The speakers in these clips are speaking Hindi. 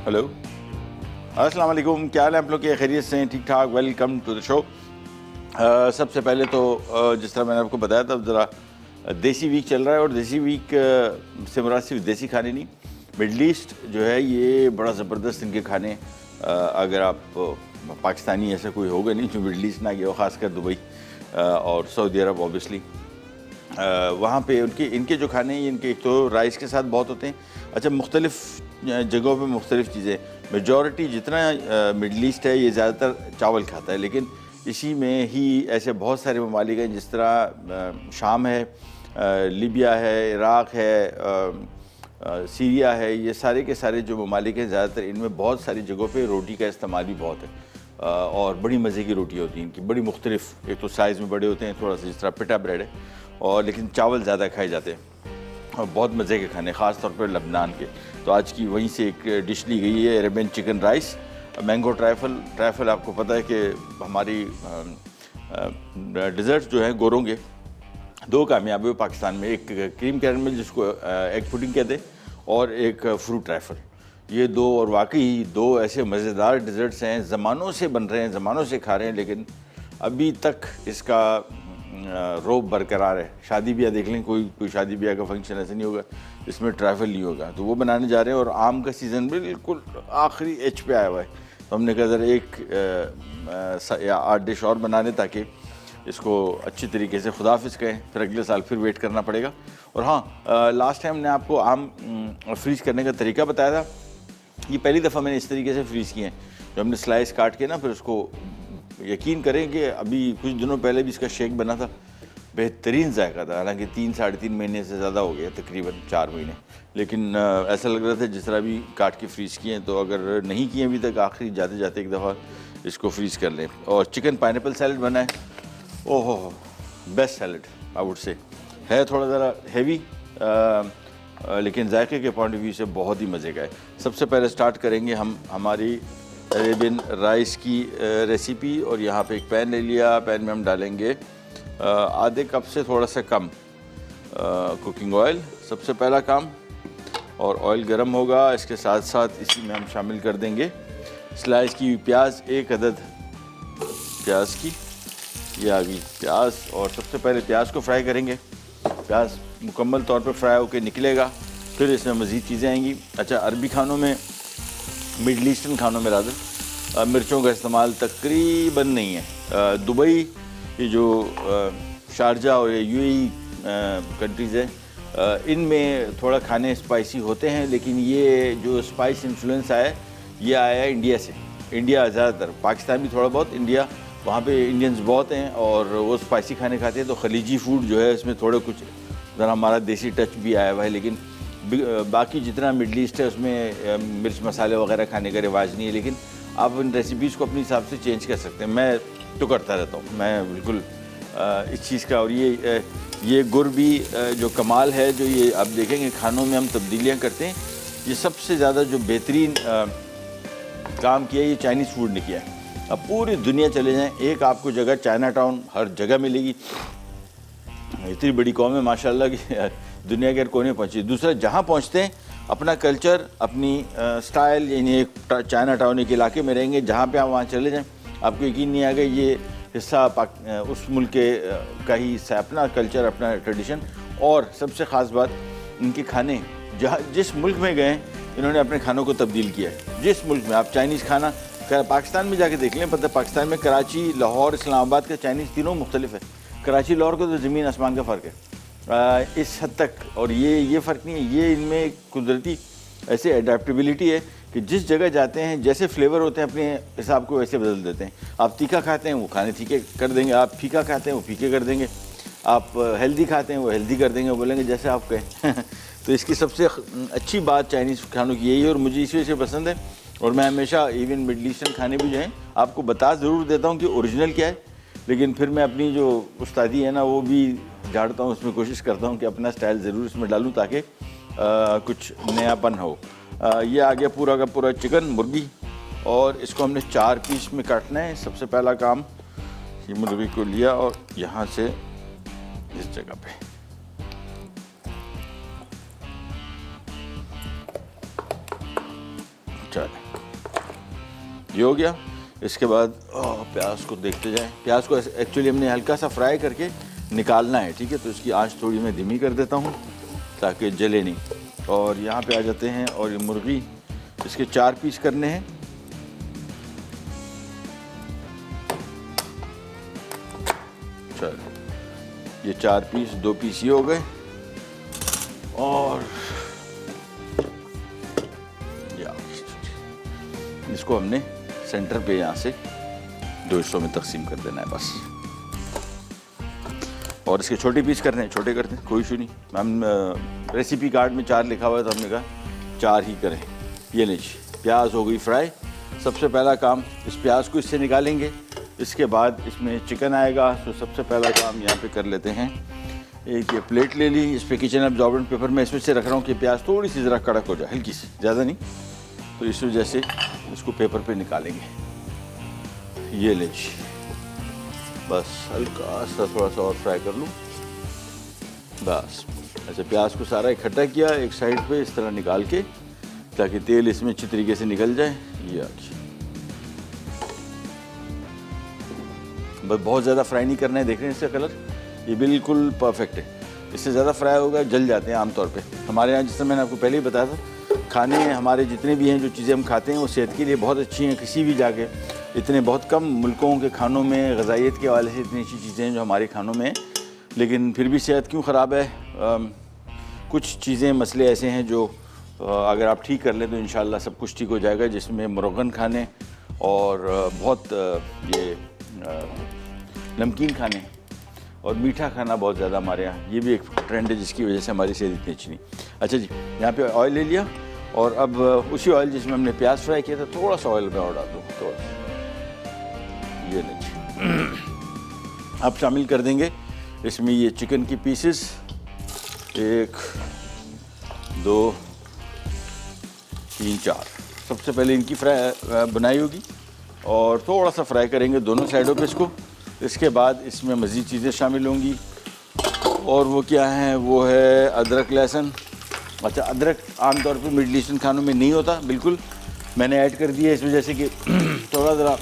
हेलो, अस्सलाम वालेकुम। क्या हाल है आप लोग के? खैरियत से हैं? ठीक ठाक। Welcome to the show. सबसे पहले तो जिस तरह मैंने आपको बताया था, ज़रा देसी वीक चल रहा है, और देसी वीक से मुराद सिर्फ देसी खाने नहीं, मिडल ईस्ट जो है ये बड़ा ज़बरदस्त इनके खाने। अगर आप पाकिस्तानी ऐसा कोई होगा नहीं जो मिडल ईस्ट ना गया हो, ख़ासकर दुबई और सऊदी अरब ऑब्वियसली, वहाँ पे इनके जो खाने हैं, इनके एक तो राइस के साथ बहुत होते हैं। अच्छा, मुख्तलिफ़ जगहों पे मुख्तलिफ़ चीज़ें, मेजॉरिटी जितना मिडल ईस्ट है ये ज़्यादातर चावल खाता है, लेकिन इसी में ही ऐसे बहुत सारे ममालिक हैं, जिस तरह शाम है, लीबिया है, इराक़ है, सीरिया है। ये सारे के सारे जो ममालिक हैं, ज़्यादातर इनमें बहुत सारी जगहों पे रोटी का इस्तेमाल भी बहुत है, और बड़ी मज़े की रोटी होती है इनकी, बड़ी मुख्तलिफ़। एक तो साइज़ में बड़े होते हैं थोड़ा सा, जिस तरह पिटा ब्रेड है, और लेकिन चावल ज़्यादा खाए जाते हैं, और बहुत मज़े के खाने, ख़ास तौर पर लबनान के। तो आज की वहीं से एक डिश ली गई है, Arabian chicken rice, mango trifle. आपको पता है कि हमारी डिज़र्ट्स जो हैं गोरों के, दो कामयाबी हो पाकिस्तान में, एक क्रीम कैरमल जिसको एग पुडिंग कहते हैं, और एक फ्रूट ट्राइफल। ये दो, और वाकई दो ऐसे मज़ेदार डिज़र्ट्स हैं, ज़मानों से बन रहे हैं, ज़मानों से खा रहे हैं, लेकिन अभी तक इसका रोब बरकरार है। शादी ब्याह देख लें, कोई शादी ब्याह का फंक्शन ऐसे नहीं होगा इसमें ट्राइफल नहीं होगा, तो वो बनाने जा रहे हैं। और आम का सीज़न बिल्कुल आखिरी एज पे आया हुआ है, तो हमने कहा ज़रा एक या 8 डिश और बना लें, ताकि इसको अच्छी तरीके से खुदाफिज कहें, फिर अगले साल फिर वेट करना पड़ेगा। और हाँ, लास्ट टाइम ने आपको आम फ्रीज़ करने का तरीका बताया था, ये पहली दफ़ा मैंने इस तरीके से फ्रीज़ किए हैं, जो हमने स्लाइस काट के ना, फिर उसको, यकीन करें कि अभी कुछ दिनों पहले भी इसका शेक बना था, बेहतरीन जायका था। हालांकि 3-3.5 महीने से ज़्यादा हो गया, तकरीबन 4 महीने, लेकिन ऐसा लग रहा था जिस तरह भी काट के फ्रीज़ किए हैं। तो अगर नहीं किए अभी तक, आखिरी जाते जाते एक दफ़ा इसको फ्रीज़ कर लें। और चिकन पाइनएप्पल सैलड बना है, ओहो best salad I would say. है थोड़ा ज़रा हैवी, लेकिन जायके के पॉइंट ऑफ व्यू से बहुत ही मज़े का है। सबसे पहले स्टार्ट करेंगे हम हमारी अरेबियन राइस की रेसिपी, और यहाँ पे एक पैन ले लिया। पैन में हम डालेंगे आधे कप से थोड़ा सा कम कुकिंग ऑयल, सबसे पहला काम। और ऑयल गर्म होगा, इसके साथ साथ इसी में हम शामिल कर देंगे स्लाइस की प्याज, एक अदद प्याज की, ये आ गई प्याज। और सबसे पहले प्याज को फ्राई करेंगे। प्याज मुकम्मल तौर पे फ्राई होकर निकलेगा, फिर इसमें मज़ीद चीज़ें आएंगी। अच्छा, अरबी खानों में, मिडल ईस्टर्न खानों में रादर मिर्चों का इस्तेमाल तकरीबन नहीं है। दुबई, ये जो शारजा और यूएई कंट्रीज़ है, इनमें थोड़ा खाने स्पाइसी होते हैं, लेकिन ये जो स्पाइस इन्फ्लुएंस आया है, ये आया है इंडिया से। इंडिया ज़्यादातर, पाकिस्तान भी थोड़ा बहुत, इंडिया, वहाँ पे इंडियंस बहुत हैं और वो स्पाइसी खाने खाते हैं। तो खलीजी फूड जो है, इसमें थोड़ा कुछ ज़रा हमारा देसी टच भी आया हुआ है, लेकिन बाकी जितना मिडल ईस्ट है उसमें मिर्च मसाले वगैरह खाने का रिवाज नहीं है। लेकिन आप इन रेसिपीज़ को अपने हिसाब से चेंज कर सकते हैं। मैं तो करता रहता हूँ, मैं बिल्कुल इस चीज़ का। और ये गुर भी जो कमाल है, जो ये आप देखेंगे खानों में हम तब्दीलियाँ करते हैं, ये सबसे ज़्यादा जो बेहतरीन काम किया ये चाइनीज़ फूड ने किया है। अब पूरी दुनिया चले जाएं, एक आपको जगह चाइना टाउन हर जगह मिलेगी। इतनी बड़ी कौम है माशाल्लाह कि दुनिया के हर कोने पहुँची। दूसरा, जहाँ पहुँचते हैं अपना कल्चर, अपनी स्टाइल, यानी एक चाइना टाउन एक इलाके में रहेंगे, जहाँ पे आप वहाँ चले जाएं आपको यकीन नहीं आएगा ये हिस्सा उस मुल्क का ही हिस्सा, अपना कल्चर, अपना ट्रेडिशन। और सबसे ख़ास बात, इनके खाने, जहाँ जिस मुल्क में गए इन्होंने अपने खानों को तब्दील किया है। जिस मुल्क में आप चाइनीज़ खाना, पाकिस्तान में जाके देख लें, पता है पाकिस्तान में कराची, लाहौर, इस्लामाबाद का चाइनीज़ तीनों मुख्तलिफ है। कराची लाहौर को तो ज़मीन आसमान का फ़र्क है इस हद तक। और ये फ़र्क नहीं है, ये इनमें कुदरती ऐसे एडेप्टेबिलिटी है कि जिस जगह जाते हैं जैसे फ्लेवर होते हैं अपने हिसाब को वैसे बदल देते हैं। आप तीखा खाते हैं वो खाने तीखे कर देंगे, आप फीका खाते हैं वो फीके कर देंगे, आप हेल्दी खाते हैं वो हेल्दी कर देंगे, बोलेंगे जैसे आप कहें। तो इसकी सबसे अच्छी बात चाइनीज़ खानों की यही है, और मुझे इसी वजह से पसंद है। और मैं हमेशा इवन मिडल ईस्टर्न खाने भी जो हैं आपको बता ज़रूर देता हूँ कि ओरिजिनल क्या है, लेकिन फिर मैं अपनी जो उस्तादी है ना वो भी झाड़ता हूँ, उसमें कोशिश करता हूँ कि अपना स्टाइल ज़रूर इसमें डालूँ ताकि कुछ नयापन हो। ये आ गया पूरा का पूरा चिकन, मुर्गी, और इसको हमने 4 पीस में काटना है। सबसे पहला काम, ये मुर्गी को लिया और यहाँ से इस जगह पे चलें, ये हो गया। इसके बाद प्याज को देखते जाएं। प्याज को एक्चुअली हमने हल्का सा फ्राई करके निकालना है, ठीक है। तो इसकी आंच थोड़ी मैं धीमी कर देता हूँ ताकि जले नहीं। और यहाँ पे आ जाते हैं और ये मुर्गी, इसके 4 पीस करने हैं। चलो, ये 4 पीस, 2 पीस ये हो गए। और इसको हमने सेंटर पे यहाँ से 2 हिस्सों में तकसीम कर देना है बस। और इसके छोटे पीस करने हैं, छोटे करते हैं, कोई इशू नहीं। हम रेसिपी कार्ड में 4 लिखा हुआ है तो हमने कहा 4 ही करें। ये लीजिए, प्याज हो गई फ्राई। सबसे पहला काम, इस प्याज को इससे निकालेंगे। इसके बाद इसमें चिकन आएगा। तो सबसे पहला काम यहाँ पे कर लेते हैं। एक ये प्लेट ले ली, इस पर किचन एब्जॉर्बेंट पेपर मैं इसमें से रख रहा हूँ कि प्याज थोड़ी सी ज़रा कड़क हो जाए, हल्की सी, ज़्यादा नहीं। तो इस वजह से इसको पेपर पे निकालेंगे। ये लीजिए, बस हल्का सा थोड़ा सा और फ्राई कर लूँ बस। अच्छा, प्याज को सारा इकट्ठा किया एक साइड पे इस तरह निकाल के, ताकि तेल इसमें अच्छी तरीके से निकल जाए। ये अच्छा, बस बहुत ज़्यादा फ्राई नहीं करना है। देख रहे हैं इसका कलर, ये बिल्कुल परफेक्ट है। इससे ज़्यादा फ्राई होगा जल जाते हैं आमतौर पे हमारे यहाँ। जैसे मैंने आपको पहले ही बताया था, खाने हमारे जितने भी हैं, जो चीज़ें हम खाते हैं वो सेहत के लिए बहुत अच्छी हैं। किसी भी जाके इतने बहुत कम मुल्कों के खानों में ग़िज़ाइयत के हवाले से इतनी अच्छी चीज़ें हैं जो हमारे खानों में हैं, लेकिन फिर भी सेहत क्यों ख़राब है। कुछ चीज़ें, मसले ऐसे हैं जो अगर आप ठीक कर लें तो इंशाअल्लाह सब कुछ ठीक हो जाएगा। जिसमें मुरगन खाने और बहुत ये नमकीन खाने और मीठा खाना बहुत ज़्यादा हमारे यहाँ, ये भी एक ट्रेंड है जिसकी वजह से हमारी सेहत इतनी अच्छी नहीं। अच्छा जी, यहाँ पे ऑयल ले लिया और अब उसी ऑयल जिसमें हमने प्याज फ्राई किया था, थोड़ा सा ऑयल मैं और डाल दूँ, थोड़ा सा। ये लीजिए, अब शामिल कर देंगे इसमें ये चिकन की पीसेस, 1 2 3 4। सबसे पहले इनकी फ्राई बनाई होगी और थोड़ा सा फ्राई करेंगे दोनों साइडों पे इसको। इसके बाद इसमें मज़ीद चीज़ें शामिल होंगी और वो क्या है, वो है अदरक लहसुन। अच्छा, अदरक आमतौर पे मिडल ईस्टर्न खानों में नहीं होता, बिल्कुल मैंने ऐड कर दिया इस वजह से कि थोड़ा ज़रा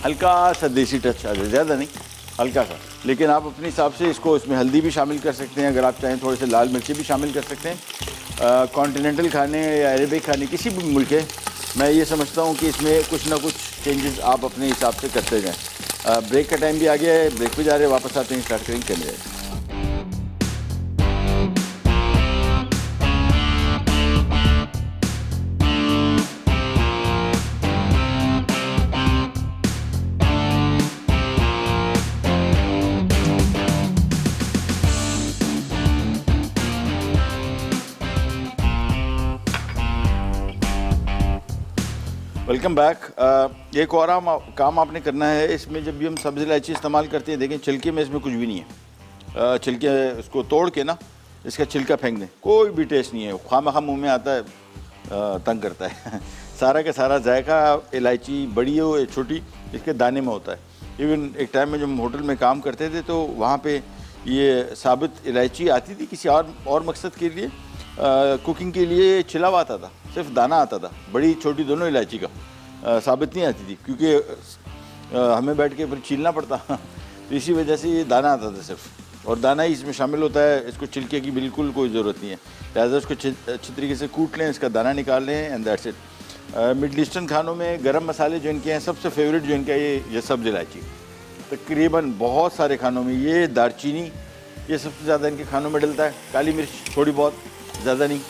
हल्का सा देसी टच आ जाए, ज़्यादा नहीं, हल्का सा। लेकिन आप अपने हिसाब से इसको, इसमें हल्दी भी शामिल कर सकते हैं, अगर आप चाहें थोड़े से लाल मिर्ची भी शामिल कर सकते हैं। कॉन्टिनेंटल खाने या अरेबिक खाने किसी भी मुल्क के, मैं ये समझता हूँ कि इसमें कुछ ना कुछ चेंजेस आप अपने हिसाब से करते जाएँ। ब्रेक का टाइम भी आ गया है, ब्रेक पे जा रहे हैं, वापस आते हैं, स्टार्ट करेंगे, चले जाए। Welcome back. एक और काम आपने करना है इसमें, जब भी हम सब्ज़ी इलायची इस्तेमाल करते हैं, देखें छिलके में इसमें कुछ भी नहीं है। छिलके उसको तोड़ के ना, इसका छिलका फेंक दें, कोई भी टेस्ट नहीं है, खामा मुंह में आता है, तंग करता है। सारा का सारा जायका इलायची बड़ी हो या छोटी, इसके दाने में होता है। इवन एक टाइम में जब हम होटल में काम करते थे तो वहाँ पे ये साबित इलायची आती थी किसी और मकसद के लिए, कुकिंग के लिए छिला हुआ आता था, सिर्फ दाना आता था, बड़ी छोटी दोनों इलायची का, साबित नहीं आती थी क्योंकि हमें बैठ के फिर छीलना पड़ता। तो इसी वजह से ये दाना आता था सिर्फ, और दाना ही इसमें शामिल होता है। इसको छिलके की बिल्कुल कोई ज़रूरत नहीं है, लिहाजा उसको अच्छी तरीके से कूट लें, इसका दाना निकाल लें, and that's it. Middle eastern खानों में गरम मसाले जो इनके हैं, सबसे फेवरेट जो इनका ये सब्ज़ इलायची, तकरीबन बहुत सारे खानों में ये दारचीनी, ये सबसे ज़्यादा इनके खानों में डलता है। काली मिर्च थोड़ी बहुत, ज़्यादा नहीं,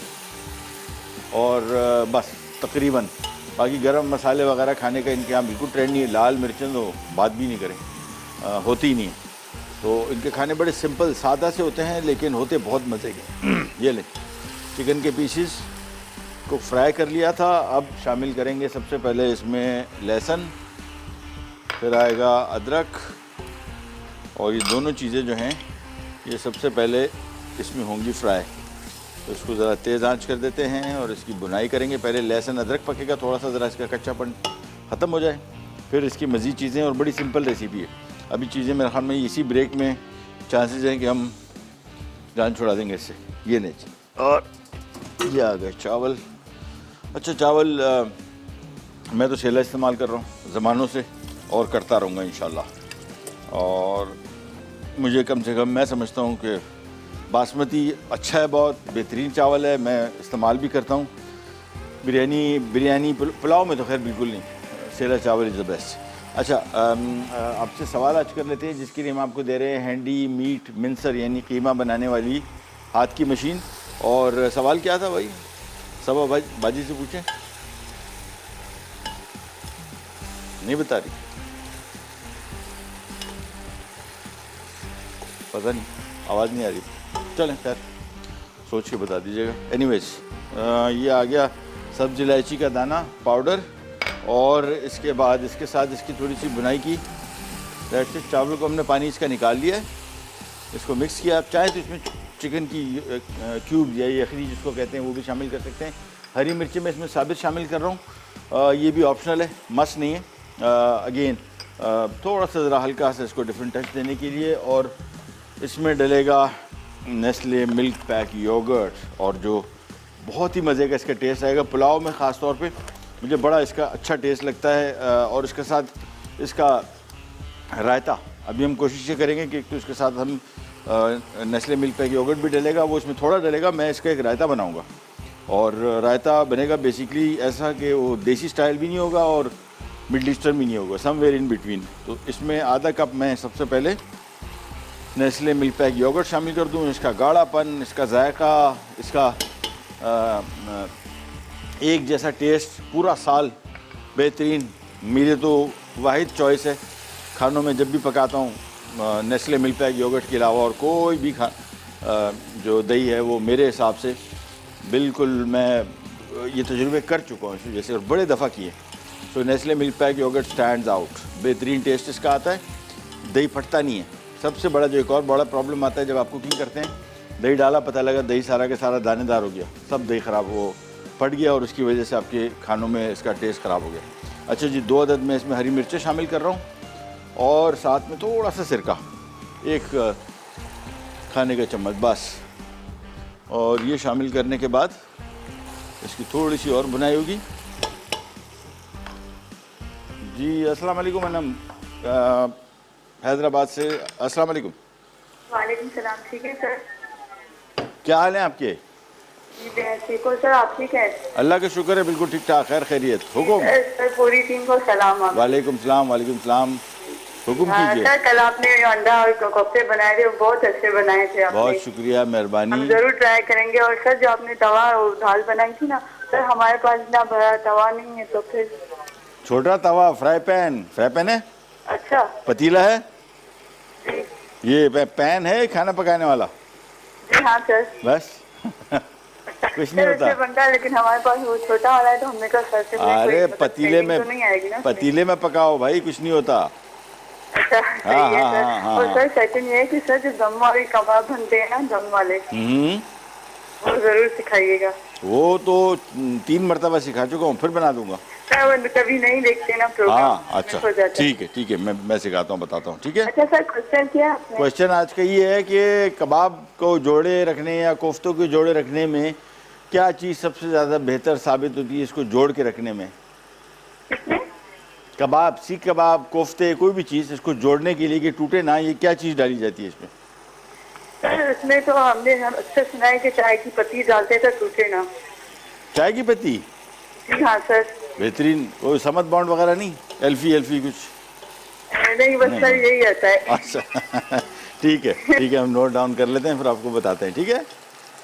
और बस तकरीबन बाकी गरम मसाले वगैरह खाने का इनके यहाँ बिल्कुल ट्रेंड नहीं है। लाल मिर्चें तो बात भी नहीं करें, होती ही नहीं है। तो इनके खाने बड़े सिंपल सादा से होते हैं, लेकिन होते बहुत मज़े के। ये ले, चिकन के पीसेस को फ्राई कर लिया था, अब शामिल करेंगे सबसे पहले इसमें लहसुन, फिर आएगा अदरक, और ये दोनों चीज़ें जो हैं ये सबसे पहले इसमें होंगी फ्राई। तो इसको ज़रा तेज़ आंच कर देते हैं और इसकी बुनाई करेंगे। पहले लहसुन अदरक पकेगा, थोड़ा सा ज़रा इसका कच्चापन ख़त्म हो जाए, फिर इसकी मज़ीद चीज़ें, और बड़ी सिंपल रेसिपी है। अभी चीज़ें मेरे ख्याल में इसी ब्रेक में चांसेस हैं कि हम जान छुड़ा देंगे इससे। ये नहीं, और ये आ गए चावल। अच्छा, चावल मैं तो सेला इस्तेमाल कर रहा हूँ ज़मानों से और करता रहूँगा इंशाल्लाह। और मुझे कम से कम मैं समझता हूँ कि बासमती अच्छा है, बहुत बेहतरीन चावल है, मैं इस्तेमाल भी करता हूँ। बिरयानी पुलाव में तो खैर बिल्कुल नहीं, सेला चावल इज़ द बेस्ट। अच्छा, आपसे सवाल आज कर लेते हैं जिसके लिए हम आपको दे रहे हैं हैंडी मीट मिंसर यानी कीमा बनाने वाली हाथ की मशीन। और सवाल क्या था भाई, सबा बाजी से पूछें, नहीं बता रही, पता नहीं, आवाज़ नहीं आ रही, चलें खैर सोच के बता दीजिएगा। एनीवेज, ये आ गया सब्ज़ इलायची का दाना पाउडर, और इसके बाद इसके साथ इसकी थोड़ी सी बुनाई की। That's it. चावल को हमने पानी इसका निकाल लिया है, इसको मिक्स किया। आप चाहें तो इसमें चिकन की क्यूब या यखनी जिसको कहते हैं वो भी शामिल कर सकते हैं। हरी मिर्ची मैं इसमें साबित शामिल कर रहा हूँ, ये भी ऑप्शनल है, मस्ट नहीं है। अगेन थोड़ा सा ज़रा हल्का सा इसको डिफरेंट टच देने के लिए। और इसमें डलेगा नेस्ले मिल्क पैक योगर्ट, और जो बहुत ही मज़े का इसका टेस्ट आएगा। पुलाव में ख़ास तौर पे मुझे बड़ा इसका अच्छा टेस्ट लगता है। और इसके साथ इसका रायता, अभी हम कोशिश ये करेंगे कि तो इसके साथ हम नेस्ले मिल्क पैक योगर्ट भी डलेगा, वो इसमें थोड़ा डलेगा, मैं इसका एक रायता बनाऊँगा। और रायता बनेगा बेसिकली ऐसा कि वो देसी स्टाइल भी नहीं होगा और मिडल ईस्टर्न भी नहीं होगा, समवेयर इन बिटवीन। तो इसमें आधा कप मैं सबसे पहले नेस्ले मिल्क पैक योगर्ट शामिल कर दूँ। इसका गाढ़ापन, इसका जायका, इसका एक जैसा टेस्ट पूरा साल बेहतरीन। मेरे तो वाहिद चॉइस है खानों में, जब भी पकाता हूँ नेस्ले मिल्क पैक योगर्ट के अलावा और कोई भी जो दही है वो मेरे हिसाब से बिल्कुल, मैं ये तजुर्बे कर चुका हूँ इस वजह से और बड़े दफ़ा किए। तो Nestle milk pack yogurt stands out, बेहतरीन टेस्ट इसका आता है, दही फटता नहीं है। सबसे बड़ा जो एक और बड़ा प्रॉब्लम आता है जब आप कुकिंग करते हैं, दही डाला, पता लगा दही सारा के सारा दानेदार हो गया, सब दही ख़राब हो फट गया और उसकी वजह से आपके खानों में इसका टेस्ट ख़राब हो गया। अच्छा जी, 2 अदद मैं इसमें हरी मिर्चें शामिल कर रहा हूँ और साथ में थोड़ा सा सिरका, 1 खाने का चम्मच बस। और ये शामिल करने के बाद इसकी थोड़ी सी और बुनाई होगी। जी अस्सलाम वालेकुम मैडम, हैदराबाद से। अस्सलाम वालेकुम। वालेकुम सलाम। ठीक है सर, क्या हाल है आपके? ठीक हो सर, आप ठीक है? अल्लाह का शुक्र है, बिल्कुल ठीक ठाक, खैर खैरियत। हुकुम? सर पूरी टीम को सलाम। वालेकुम सलाम। वालेकुम सलाम, हुकुम कीजिए। सर कल आपने अंडा और कोफ्ते बनाए थे, बहुत अच्छे बनाए थे आपने। बहुत शुक्रिया, मेहरबानी। हम जरूर ट्राई करेंगे। और सर जो आपने तवा और दाल बनाई थी ना सर, हमारे पास इतना बड़ा तवा नहीं है, तो फिर छोटा तवा, फ्राई पैन है? अच्छा, पतीला है? ये पैन है खाना पकाने वाला? जी हाँ सर। बस कुछ नहीं होता। बनता है, लेकिन हमारे पास वो छोटा वाला है, तो हमने कहा सर से अरे पतीले में, तो नहीं आएगी ना? पतीले में पकाओ भाई, कुछ नहीं होता। अच्छा सही है सर। और सर सेकंड ये है कि सर जो दम वाले कबाब बनते हैं ना, दम वाले, वो जरूर सिखाइएगा। वो तो 3 मरतबा सिखा चुका हूँ, फिर बना दूंगा। सर कभी नहीं देखते ना प्रोग्राम। हाँ अच्छा, ठीक है, मैं सिखाता हूँ, बताता हूँ, ठीक है। अच्छा सर, क्वेश्चन क्या है आपने? क्वेश्चन आज का ये है कि कबाब को जोड़े रखने या कोफ्तों को जोड़े रखने में क्या चीज़ सबसे ज़्यादा बेहतर साबित होती है इसको जोड़ के रखने में? कबाब, सीख कबाब, कोफ्ते, कोई भी चीज़ इसको जोड़ने के लिए कि टूटे ना, ये क्या चीज़ डाली जाती है इसमें? सर इसमें तो हमने अक्सर सुना है कि चाय की पत्ती डालते तो टूटे ना। चाय की पत्ती? जी हाँ सर। बेहतरीन। वो समत बॉन्ड वगैरह नहीं, एल्फी कुछ नहीं, बस सर यही आता है। अच्छा ठीक है, हम नोट डाउन कर लेते हैं, फिर आपको बताते हैं, ठीक है।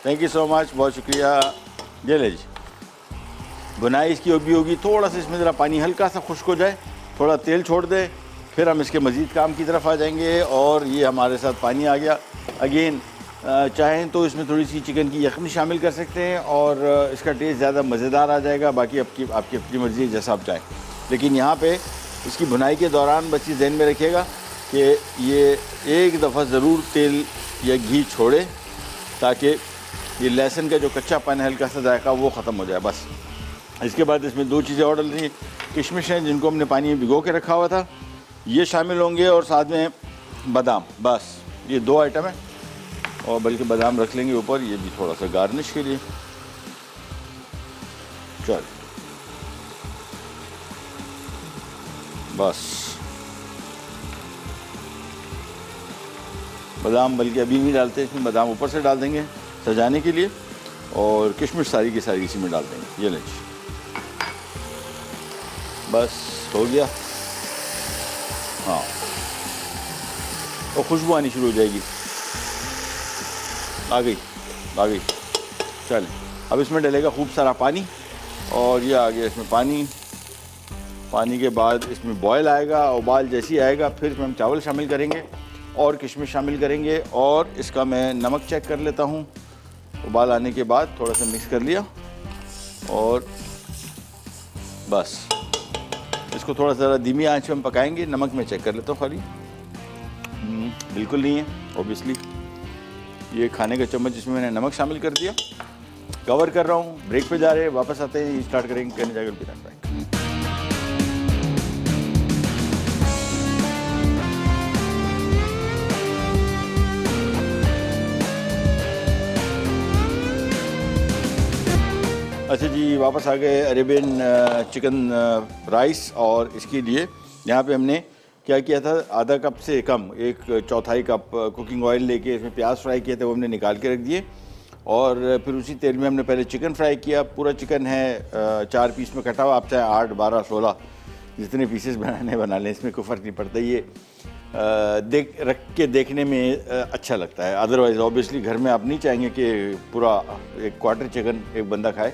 थैंक यू सो मच, बहुत शुक्रिया। ये ले जी, बुनाई इसकी भी होगी। थोड़ा सा इसमें ज़रा पानी हल्का सा खुश्क हो जाए, थोड़ा तेल छोड़ दे, फिर हम इसके मज़ीद काम की तरफ आ जाएंगे। और ये हमारे साथ पानी आ गया। अगेन चाहें तो इसमें थोड़ी सी चिकन की यखनी शामिल कर सकते हैं और इसका टेस्ट ज़्यादा मज़ेदार आ जाएगा। बाकी आपकी अपनी मर्ज़ी है, जैसा आप चाहें। लेकिन यहाँ पे इसकी बुनाई के दौरान बस ये ध्यान में रखिएगा कि ये एक दफ़ा ज़रूर तेल या घी छोड़े, ताकि ये लहसुन का जो कच्चापन है, हल्का सा जायका, वो ख़त्म हो जाए बस। इसके बाद इसमें 2 चीज़ें और डल रही हैं। किशमिश हैं जिनको हमने पानी में भिगो के रखा हुआ था, ये शामिल होंगे, और साथ में बादाम। बस ये 2 आइटम है, और बल्कि बादाम रख लेंगे ऊपर, ये भी थोड़ा सा गार्निश के लिए। चल बस बादाम बल्कि अभी नहीं डालते इसमें, बादाम ऊपर से डाल देंगे सजाने के लिए, और किशमिश सारी की सारी इसी में डाल देंगे। ये लीजिए, बस हो गया। हाँ, और खुशबू आनी शुरू हो जाएगी। आ गई। चलें, अब इसमें डलेगा खूब सारा पानी, और ये आ गया इसमें पानी के बाद इसमें बॉयल आएगा। उबाल जैसे ही आएगा फिर इसमें हम चावल शामिल करेंगे और किशमिश शामिल करेंगे, और इसका मैं नमक चेक कर लेता हूँ। उबाल आने के बाद थोड़ा सा मिक्स कर लिया, और बस इसको थोड़ा सा धीमी आंच पे हम पकाएंगे। नमक में चेक कर लेता हूँ खाली, बिल्कुल नहीं है ऑब्वियसली। ये खाने का चम्मच जिसमें मैंने नमक शामिल कर दिया। कवर कर रहा हूँ, ब्रेक पे जा रहे हैं, वापस आते हैं, स्टार्ट करेंगे कहने जाकर बिरयानी फ्राई। अच्छा जी, वापस आ गए अरेबियन चिकन राइस, और इसके लिए यहाँ पे हमने क्या किया था, आधा कप से कम, 1/4 कप कुकिंग ऑयल लेके इसमें प्याज फ्राई किए थे, वो हमने निकाल के रख दिए। और फिर उसी तेल में हमने पहले चिकन फ्राई किया। पूरा चिकन है 4 पीस में कटा हुआ, आप चाहे 8, 12, 16 जितने पीसेस बना लें, इसमें कोई फ़र्क नहीं पड़ता। ये रख के देखने में अच्छा लगता है। अदरवाइज़ ऑब्वियसली घर में आप नहीं चाहेंगे कि पूरा 1/4 चिकन एक बंदा खाए।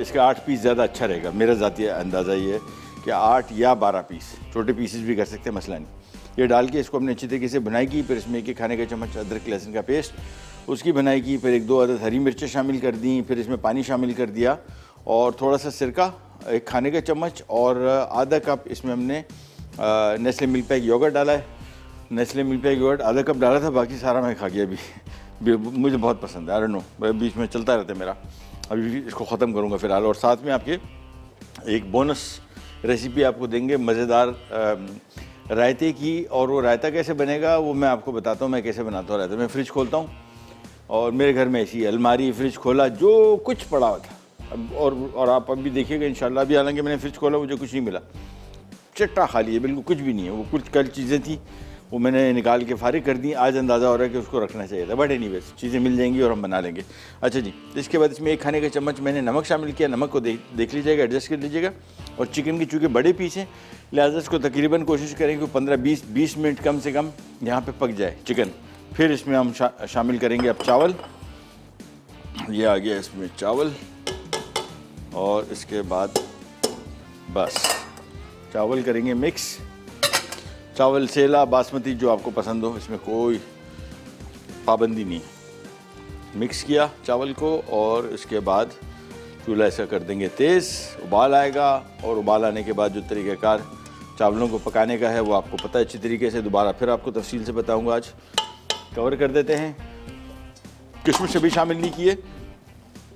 इसके 8 पीस ज़्यादा अच्छा रहेगा। मेरा ज़ाती अंदाज़ा ये है कि 8 या 12 पीस, छोटे पीसेस भी कर सकते हैं, मसला नहीं। ये डाल के इसको हमने अच्छी तरीके से भुनाई की। फिर इसमें 1 खाने का चम्मच अदरक लहसुन का पेस्ट, उसकी भुनाई की। फिर 1-2 अदद हरी मिर्चें शामिल कर दी। फिर इसमें पानी शामिल कर दिया, और थोड़ा सा सिरका 1 खाने का चम्मच, और आधा कप इसमें हमने नेस्ले मिल्क पैक योगर्ट डाला है। नेस्ले मिल्क पैक योगर्ट आधा कप डाला था, बाकी सारा मैं खा गया अभी। मुझे बहुत पसंद है, आई डोंट नो, बीच में चलता रहता है मेरा। अभी इसको ख़त्म करूँगा फ़िलहाल। और साथ में आपके एक बोनस रेसिपी आपको देंगे मज़ेदार रायते की, और वो रायता कैसे बनेगा वो मैं आपको बताता हूँ। मैं कैसे बनाता हूँ रायता। मैं फ्रिज खोलता हूँ, और मेरे घर में ऐसी अलमारी, फ्रिज खोला, जो कुछ पड़ा हुआ था। और आप अभी देखिएगा इंशाल्लाह। अभी हालांकि मैंने फ्रिज खोला, मुझे कुछ नहीं मिला, चट्टा खाली है, बिल्कुल कुछ भी नहीं है। वो कुछ कल चीज़ें थी, वो मैंने निकाल के फारिग कर दी। आज अंदाज़ा हो रहा है कि उसको रखना चाहिए था, बट एनीवेज चीज़ें मिल जाएंगी और हम बना लेंगे। अच्छा जी, इसके बाद इसमें 1 खाने का चम्मच मैंने नमक शामिल किया। नमक को देख लीजिएगा, एडजस्ट कर लीजिएगा। और चिकन के चूँकि बड़े पीस हैं, लिहाजा इसको तकरीबन कोशिश करेंगे 15-20 मिनट कम से कम यहाँ पे पक जाए चिकन। फिर इसमें हम शामिल करेंगे अब चावल। ये आ गया इसमें चावल, और इसके बाद बस चावल करेंगे मिक्स। चावल सेला, बासमती, जो आपको पसंद हो, इसमें कोई पाबंदी नहीं। मिक्स किया चावल को, और इसके बाद चूल्हा ऐसा कर देंगे तेज़। उबाल आएगा, और उबाल आने के बाद जो तरीक़ाकार चावलों को पकाने का है वो आपको पता है अच्छी तरीके से। दोबारा फिर आपको तफसील से बताऊंगा। आज कवर कर देते हैं। किशमिश अभी शामिल नहीं किए,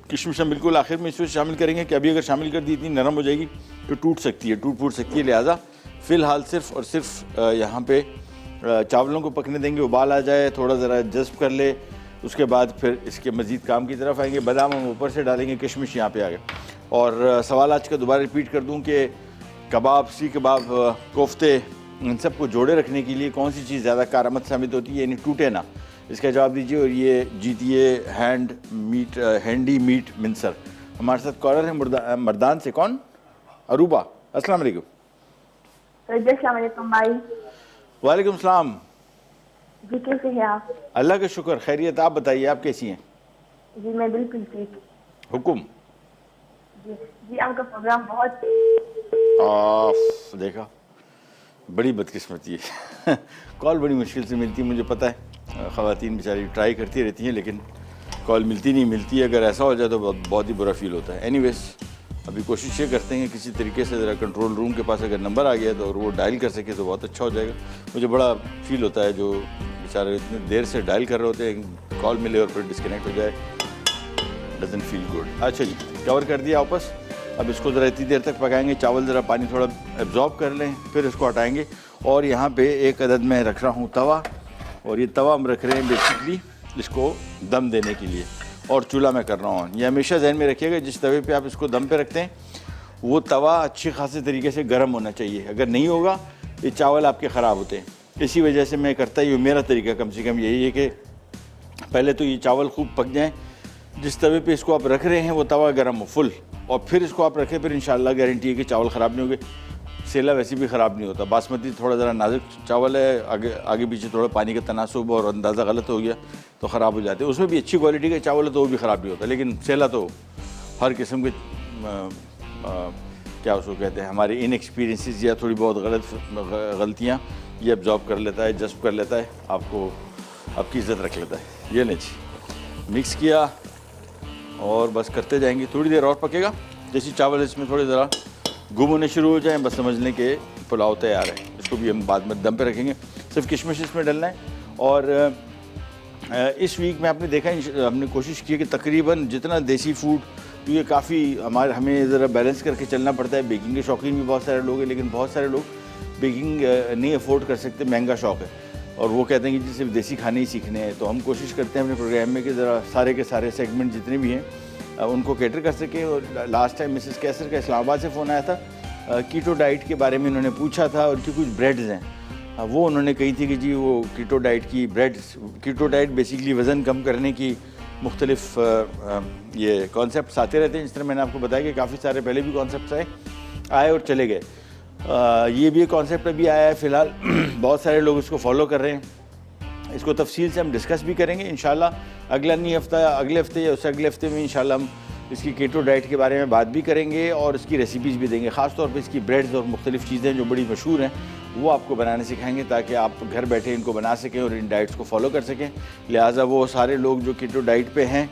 किशमिश हम बिल्कुल आखिर में इसमें शामिल करेंगे कि अभी अगर शामिल कर दी इतनी नरम हो जाएगी तो टूट सकती है। लिहाजा फ़िलहाल सिर्फ और सिर्फ यहाँ पे चावलों को पकने देंगे। उबाल आ जाए, थोड़ा ज़रा जज्ब कर ले, उसके बाद फिर इसके मज़ीद काम की तरफ आएंगे। बादाम हम ऊपर से डालेंगे, किशमिश यहाँ पे आ गए। और सवाल आज का दोबारा रिपीट कर दूँ कि कबाब, सीख कबाब, कोफ्ते, इन सब को जोड़े रखने के लिए कौन सी चीज़ ज़्यादा कारआमद साबित होती है, यानी टूटे ना, इसका जवाब दीजिए। और ये जीतिए हैंडी मीट मिंसर। हमारे साथ कॉलर है मर्दान से। कौन? अरूबा। अस्सलाम वालेकुम। भाई। वालेकुम सलाम जी, कैसे हैं आप? अल्लाह का शुक्र, खैरियत। आप बताइए, आप कैसी हैं? जी मैं बिल्कुल ठीक। हुकुम। जी आपका प्रोग्राम बहुत देखा, बड़ी बदकिस्मती है। कॉल बड़ी मुश्किल से मिलती है, मुझे पता है। ख़वातीन बेचारी ट्राई करती रहती हैं, लेकिन कॉल मिलती है। अगर ऐसा हो जाए तो बहुत ही बुरा फील होता है। एनीवेज, अभी कोशिश ये करते हैं किसी तरीके से ज़रा कंट्रोल रूम के पास अगर नंबर आ गया तो और वो डायल कर सके तो बहुत अच्छा हो जाएगा। मुझे बड़ा फील होता है जो बेचारे इतनी देर से डायल कर रहे होते हैं, कॉल मिले और फिर डिस्कनेक्ट हो जाए, डजंट फील गुड। अच्छा जी, कवर कर दिया वापस। अब इसको ज़रा इतनी देर तक पकाएंगे, चावल ज़रा पानी थोड़ा एब्जॉर्ब कर लें, फिर इसको हटाएंगे। और यहाँ पे 1 अदद में रख रहा हूँ तवा, और ये तवा हम रख रहे हैं बेसिकली इसको दम देने के लिए, और चूल्हा में कर रहा हूँ। ये हमेशा जहन में रखिएगा, जिस तवे पे आप इसको दम पे रखते हैं वो तवा अच्छे खासे तरीके से गर्म होना चाहिए। अगर नहीं होगा ये चावल आपके ख़राब होते हैं। इसी वजह से मैं करता ही हूँ, मेरा तरीका कम से कम यही है कि पहले तो ये चावल खूब पक जाएँ, जिस तवे पे इसको आप रख रहे हैं वो तवा गर्म हो फुल, और फिर इसको आप रखें, फिर इंशाल्लाह गारंटी है कि चावल ख़राब नहीं होंगे। सेला वैसे भी ख़राब नहीं होता। बासमती थोड़ा ज़रा नाजुक चावल है, आगे पीछे थोड़ा पानी का तनासुब और अंदाज़ा गलत हो गया तो ख़राब हो जाते हैं। उसमें भी अच्छी क्वालिटी का चावल है तो वो भी ख़राब नहीं होता, लेकिन सेला तो हर किस्म के क्या उसको कहते हैं, हमारे इनएक्सपीरियंसेस या थोड़ी बहुत गलतियाँ ये अब्जॉर्ब कर लेता है, जज्ब कर लेता है, आपको आपकी इज़्ज़त रख लेता है। ये नहीं जी, मिक्स किया और बस करते जाएंगे। थोड़ी देर और पकेगा, जैसे चावल इसमें थोड़े ज़रा गुम होने शुरू हो जाएं, बस समझ लें कि पुलाव तैयार है। इसको भी हम बाद में दम पे रखेंगे। सिर्फ किशमिश इसमें डलना है। और इस वीक में आपने देखा, हमने कोशिश की कि तकरीबन जितना देसी फूड, तो ये काफ़ी हमें ज़रा बैलेंस करके चलना पड़ता है। बेकिंग के शौकीन भी बहुत सारे लोग हैं, लेकिन बहुत सारे लोग बेकिंग नहीं अफोर्ड कर सकते, महंगा शौक़ है, और वो कहते हैं कि सिर्फ देसी खाने ही सीखने हैं। तो हम कोशिश करते हैं अपने प्रोग्राम में कि ज़रा सारे के सारे सेगमेंट जितने भी हैं उनको कैटर कर सकें। और लास्ट टाइम मिसेस कैसर का इस्लामाबाद से फ़ोन आया था, कीटो डाइट के बारे में उन्होंने पूछा था। उनकी कुछ ब्रेड्स हैं, वो उन्होंने कही थी कि जी वो कीटो डाइट की ब्रेड्स, कीटो डाइट बेसिकली वज़न कम करने की मुख्तलिफ ये कॉन्सेप्ट आते रहते हैं। जिस तरह मैंने आपको बताया कि काफ़ी सारे पहले भी कॉन्सेप्ट आए और चले गए। ये भी एक कॉन्सेप्ट अभी आया है फ़िलहाल, बहुत सारे लोग इसको फॉलो कर रहे हैं। इसको तफसील से हम डिस्कस भी करेंगे इंशाल्लाह। अगले हफ्ते या उससे अगले हफ्ते में इंशाल्लाह हम इसकी कीटो डाइट के बारे में बात भी करेंगे और इसकी रेसिपीज़ भी देंगे। ख़ास तौर पे इसकी ब्रेड्स और मुख्तलिफ़ चीज़ें जो बड़ी मशहूर हैं वो आपको बनाने सिखाएंगे, ताकि आप घर बैठे इनको बना सकें और इन डाइट्स को फॉलो कर सकें। लिहाजा वो सारे लोग जो कीटो डाइट पे हैं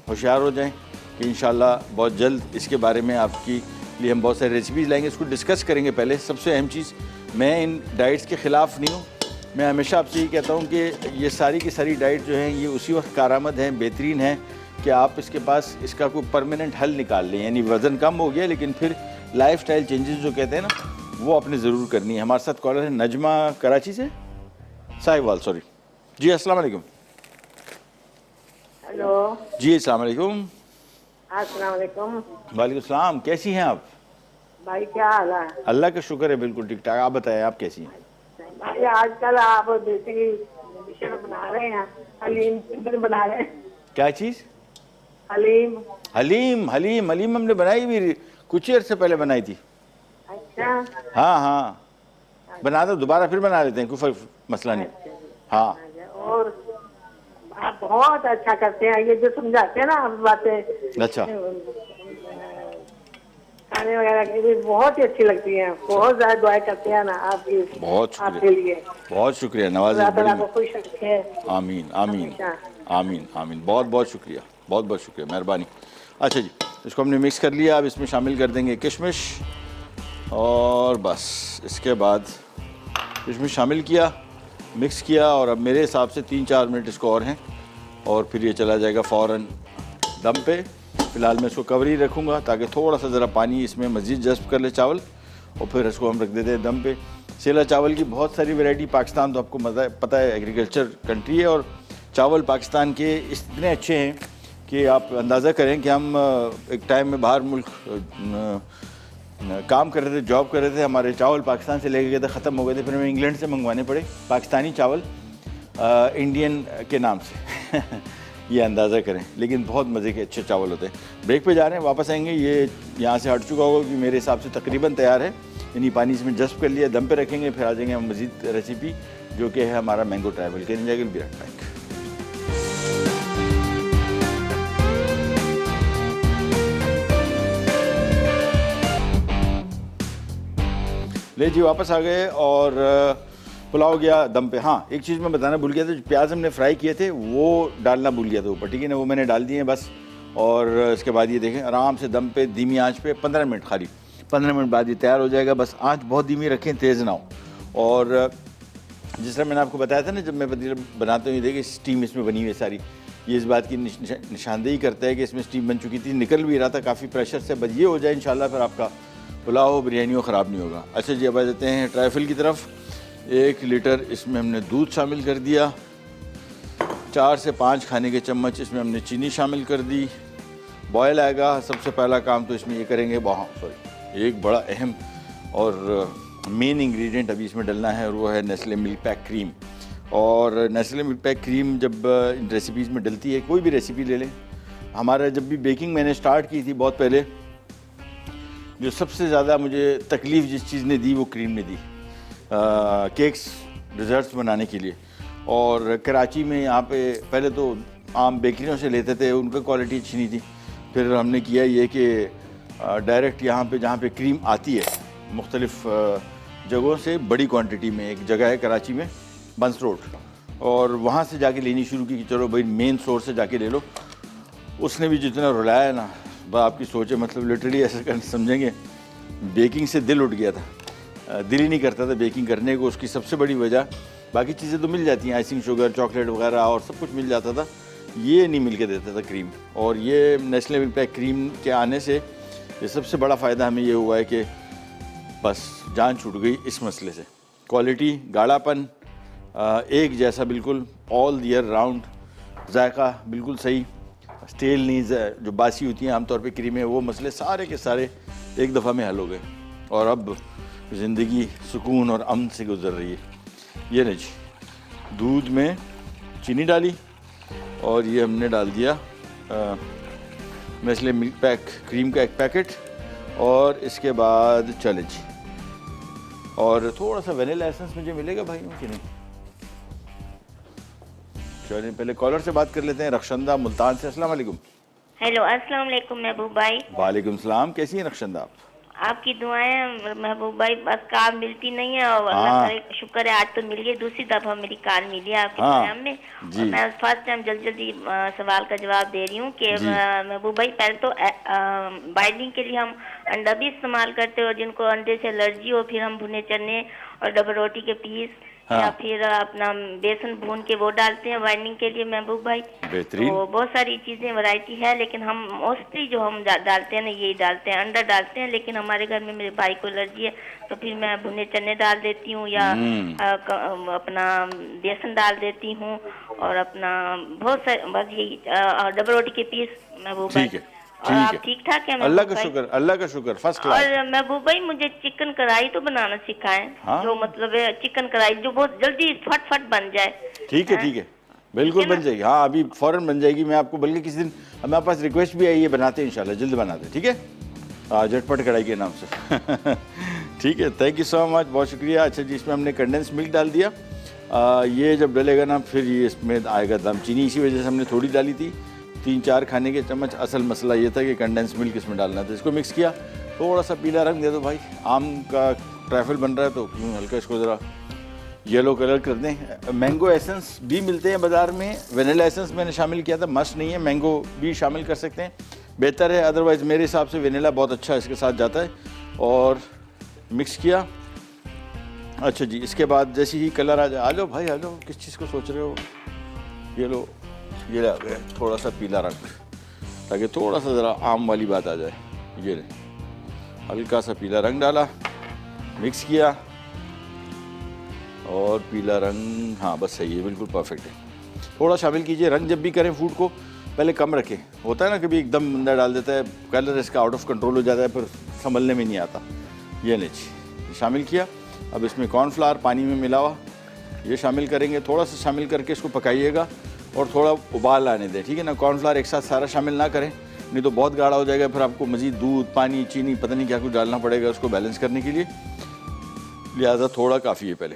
होशियार हो जाएं कि इंशाल्लाह बहुत जल्द इसके बारे में आपकी लिए हम बहुत सारी रेसिपीज़ लाएंगे, इसको डिस्कस करेंगे। पहले सबसे अहम चीज़, मैं इन डाइट्स के ख़िलाफ़ नहीं हूँ। मैं हमेशा आपसे ये कहता हूँ कि ये सारी की सारी डाइट जो हैं ये उसी वक्त कारआमद हैं, बेहतरीन है कि आप इसके पास इसका कोई परमानेंट हल निकाल लें। यानी वज़न कम हो गया, लेकिन फिर लाइफस्टाइल चेंजेस जो कहते हैं ना, वो आपने ज़रूर करनी है। हमारे साथ कॉलर है नजमा कराची से, साहिवाल, सॉरी जी। अस्सलाम वालेकुम। हेलो जी, अस्सलाम वालेकुम। अस्सलाम वालेकुम। वालेकुम सलाम। कैसी हैं आप? भाई क्या हाल है? अल्लाह का शुक्र है, बिल्कुल ठीक ठाक। आप बताएं, आप कैसी हैं? भाई आजकल आप देसी डिशें बना रहे हैं, हलीम चिकन बना रहे हैं। क्या चीज़? हलीम। हलीम हलीम हलीम हमने बनाई भी कुछ ही अर्से पहले बनाई थी। अच्छा। हाँ हाँ, बना दो, दोबारा फिर बना लेते हैं, कोई मसला नहीं। हाँ, और आप बहुत अच्छा करते हैं, ये जो समझाते हैं ना आप बातें, अच्छा, खाने वगैरह की भी बहुत ही अच्छी लगती हैं। बहुत ज़्यादा दुआ करते हैं ना आपकी, बहुत आपके शुक्रिया, लिए। बहुत शुक्रिया, नवाज़। आपको खुश रखे। आमीन आमीन आमीन आमीन। बहुत बहुत शुक्रिया, बहुत बहुत शुक्रिया, मेहरबानी। अच्छा जी, इसको हमने मिक्स कर लिया। अब इसमें शामिल कर देंगे किशमिश, और बस इसके बाद किशमिश शामिल किया, मिक्स किया, और अब मेरे हिसाब से 3-4 मिनट इसको और हैं, और फिर ये चला जाएगा फ़ौरन दम पे। फ़िलहाल मैं इसको कवर ही रखूँगा ताकि थोड़ा सा ज़रा पानी इसमें मज़ीद जज़्ब कर ले चावल, और फिर इसको हम रख देते हैं दम पे। सेला चावल की बहुत सारी वैरायटी, पाकिस्तान तो आपको पता है एग्रीकल्चर कंट्री है, और चावल पाकिस्तान के इतने अच्छे हैं कि आप अंदाज़ा करें कि हम एक टाइम में बाहर मुल्क काम कर रहे थे, जॉब कर रहे थे, हमारे चावल पाकिस्तान से लेके गए थे, ख़त्म हो गए थे, फिर हमें इंग्लैंड से मंगवाने पड़े पाकिस्तानी चावल इंडियन के नाम से ये अंदाज़ा करें। लेकिन बहुत मज़े के अच्छे चावल होते हैं। ब्रेक पे जा रहे हैं, वापस आएंगे। ये यहाँ से हट चुका होगा कि मेरे हिसाब से तकरीबन तैयार है, यानी पानी इसमें जज़्ब कर लिया, दम पे रखेंगे, फिर आ जाएंगे हम मज़ीद रेसिपी जो कि है हमारा मैंगो ट्राइबल के जाएगी बिराट पैक। ले जी, वापस आ गए और पुलाव गया दम पे। हाँ, एक चीज़ मैं बताना भूल गया था, जो प्याज हमने फ्राई किए थे वो डालना भूल गया था ऊपर, ठीक है ना, वो मैंने डाल दिए बस। और इसके बाद ये देखें, आराम से दम पे धीमी आंच पे 15 मिनट, खाली 15 मिनट बाद ये तैयार हो जाएगा। बस आंच बहुत धीमी रखें, तेज़ ना हो। और जिस तरह मैंने आपको बताया था ना, जब मैं बनाता हूँ, ये देखिए स्टीम इसमें बनी हुई है सारी, ये इस बात की निशानदेही करता है कि इसमें स्टीम बन चुकी थी, निकल भी रहा था काफ़ी प्रेशर से। बस ये हो जाए इंशाल्लाह, फिर आपका पुलाव बिरयानी हो ख़राब नहीं होगा। अच्छा जी, अब आ जाते हैं ट्राइफल की तरफ। 1 लीटर इसमें हमने दूध शामिल कर दिया, 4 से 5 खाने के चम्मच इसमें हमने चीनी शामिल कर दी, बॉयल आएगा, सबसे पहला काम तो इसमें ये करेंगे, सॉरी, एक बड़ा अहम और मेन इंग्रेडिएंट अभी इसमें डलना है और वो है नेस्ले मिल्क पैक क्रीम। और नेस्ले मिल्क पैक क्रीम जब इन रेसिपीज़ में डलती है, कोई भी रेसिपी ले लें, हमारा जब भी बेकिंग मैंने स्टार्ट की थी बहुत पहले, जो सबसे ज़्यादा मुझे तकलीफ़ जिस चीज़ ने दी वो क्रीम ने दी, केक्स डिज़र्ट्स बनाने के लिए। और कराची में यहाँ पे पहले तो आम बेकरियों से लेते थे, उनका क्वालिटी अच्छी नहीं थी। फिर हमने किया ये कि डायरेक्ट यहाँ पे जहाँ पे क्रीम आती है मुख्तलिफ़ जगहों से बड़ी क्वांटिटी में, एक जगह है कराची में बंस रोड, और वहाँ से जाके लेनी शुरू की कि चलो भाई मेन सोर्स से जाके ले लो। उसने भी जितना रुलाया ना, वह आपकी सोचे, मतलब लिटरली ऐसा समझेंगे बेकिंग से दिल उठ गया था, दिल ही नहीं करता था बेकिंग करने को। उसकी सबसे बड़ी वजह, बाकी चीज़ें तो मिल जाती हैं, आइसिंग शुगर, चॉकलेट वगैरह और सब कुछ मिल जाता था, ये नहीं मिल के देता था क्रीम। और ये नेस्ले मिल्क पैक क्रीम के आने से ये सबसे बड़ा फ़ायदा हमें ये हुआ है कि बस जान छूट गई इस मसले से। क्वालिटी, गाढ़ापन एक जैसा बिल्कुल ऑल ईयर राउंड, जायका बिल्कुल सही, स्टेल नहीं, जो बासी होती हैं आमतौर पे क्रीमें, वो मसले सारे के सारे एक दफ़ा में हल हो गए और अब ज़िंदगी सुकून और अमन से गुजर रही है। ये नहीं जी, दूध में चीनी डाली और ये हमने डाल दिया नेस्ले मिल्क पैक क्रीम का एक पैकेट, और इसके बाद चले जी, और थोड़ा सा वनीला एसेंस मुझे मिलेगा भाई कि नहीं। चलिए पहले कॉलर से बात कर लेते हैं, रक्षंदा मुल्तान से। अस्सलाम वालेकुम। हेलो, अस्सलाम वालेकुम महबूब भाई। वालेकुम सलाम, कैसी हैं रक्षंदा आप? आपकी दुआएं महबूब भाई, बस कार मिलती नहीं है और अल्लाह का शुक्र है आज तो मिल गई, दूसरी दफा मेरी कार मिली है आपके प्रोग्राम में। और मैं फर्स्ट टाइम जल्दी सवाल का जवाब दे रही हूँ कि महबूब भाई, पहले तो बाइंडिंग के लिए हम अंडा भी इस्तेमाल करते हो, जिनको अंडे से एलर्जी हो, फिर हम भुने चने और डबल रोटी के पीस या फिर अपना बेसन भून के वो डालते हैं बाइंडिंग के लिए महबूब भाई। बेहतरीन। तो बहुत सारी चीजें वैरायटी है, लेकिन हम मोस्टली जो हम डालते हैं ना, यही डालते हैं, अंडा डालते हैं। लेकिन हमारे घर में मेरे भाई को एलर्जी है, तो फिर मैं भुने चने डाल देती हूँ या अपना बेसन डाल देती हूँ और अपना बहुत सारे, बस यही डबल रोटी के पीस महबूब भाई। और आप ठीक ठाक है? अल्लाह का शुक्र, अल्लाह का शुक्र, फर्स्ट क्लास। और महबूब भाई मुझे चिकन कढ़ाई तो बनाना सिखाएं। जो मतलब है चिकन कढ़ाई जो बहुत जल्दी फट बन जाए। ठीक है, ठीक है, बिल्कुल बन जाएगी। हाँ, अभी फौरन बन जाएगी। मैं आपको बल्कि किसी दिन, हमारे पास रिक्वेस्ट भी आई है, बनाते हैं इंशाल्लाह, जल्द बनाते हैं, ठीक है, झटपट कढ़ाई के नाम से। ठीक है, थैंक यू सो मच, बहुत शुक्रिया। अच्छा जी, इसमें हमने कंडेंस मिल्क डाल दिया। ये जब डलेगा ना, फिर ये इसमें आएगा दम। चीनी इसी वजह से हमने थोड़ी डाली थी, 3-4 खाने के चम्मच। असल मसला ये था कि कंडेंस मिल्क इसमें डालना था। इसको मिक्स किया, थोड़ा सा पीला रंग दे दो भाई, आम का ट्रैफल बन रहा है तो हल्का इसको ज़रा येलो कलर कर दें। मैंगो एसेंस भी मिलते हैं बाज़ार में, वनीला एसेंस मैंने शामिल किया था, मस्ट नहीं है, मैंगो भी शामिल कर सकते हैं, बेहतर है। अदरवाइज़ मेरे हिसाब से वनीला बहुत अच्छा इसके साथ जाता है। और मिक्स किया। अच्छा जी, इसके बाद जैसे ही कलर आ जाए, आ जाओ भाई, आ जाओ, किस चीज़ को सोच रहे हो, ये लो, ये आ गया थोड़ा सा पीला रंग, ताकि थोड़ा सा ज़रा आम वाली बात आ जाए। ये ले, हल्का सा पीला रंग डाला, मिक्स किया और पीला रंग, हाँ बस सही है, बिल्कुल परफेक्ट है। थोड़ा शामिल कीजिए, रंग जब भी करें फूड को पहले कम रखें। होता है ना कभी एकदम बंदा डाल देता है, कलर इसका आउट ऑफ कंट्रोल हो जाता है, फिर संभलने में नहीं आता। ये नहीं, शामिल किया। अब इसमें कॉर्नफ्लावर पानी में मिला हुआ ये शामिल करेंगे, थोड़ा सा शामिल करके इसको पकाइएगा और थोड़ा उबाल आने दें, ठीक है ना। कॉर्नफ्लावर एक साथ सारा शामिल ना करें, नहीं तो बहुत गाढ़ा हो जाएगा, फिर आपको मज़ीद दूध, पानी, चीनी, पता नहीं क्या कुछ डालना पड़ेगा उसको बैलेंस करने के लिए। लिहाजा थोड़ा काफ़ी है, पहले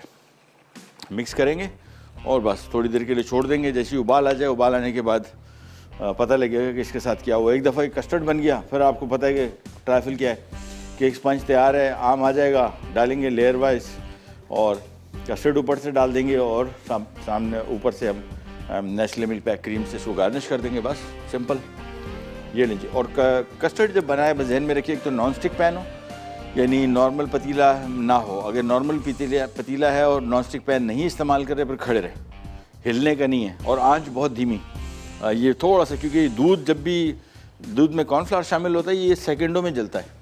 मिक्स करेंगे और बस थोड़ी देर के लिए छोड़ देंगे। जैसे ही उबाल आ जाए, उबाल आने के बाद पता लगेगा कि इसके साथ क्या हुआ। एक दफ़ा कस्टर्ड बन गया, फिर आपको पता है कि ट्राइफल क्या है। केक स्पंज तैयार है, आम आ जाएगा, डालेंगे लेयर वाइज और कस्टर्ड ऊपर से डाल देंगे और सामने ऊपर से हम नेस्ले मिल्क पैक क्रीम से इसको गार्निश कर देंगे, बस सिंपल। ये लीजिए। और कस्टर्ड जब बनाए बस जहन में रखिए, एक तो नॉन स्टिक पैन हो, यानी नॉर्मल पतीला ना हो। अगर नॉर्मल पतीला है और नॉन स्टिक पैन नहीं इस्तेमाल कर रहे, फिर खड़े रहे, हिलने का नहीं है, और आंच बहुत धीमी। ये थोड़ा सा, क्योंकि दूध, जब भी दूध में कॉर्नफ्लावर शामिल होता है, ये सेकंडों में जलता है,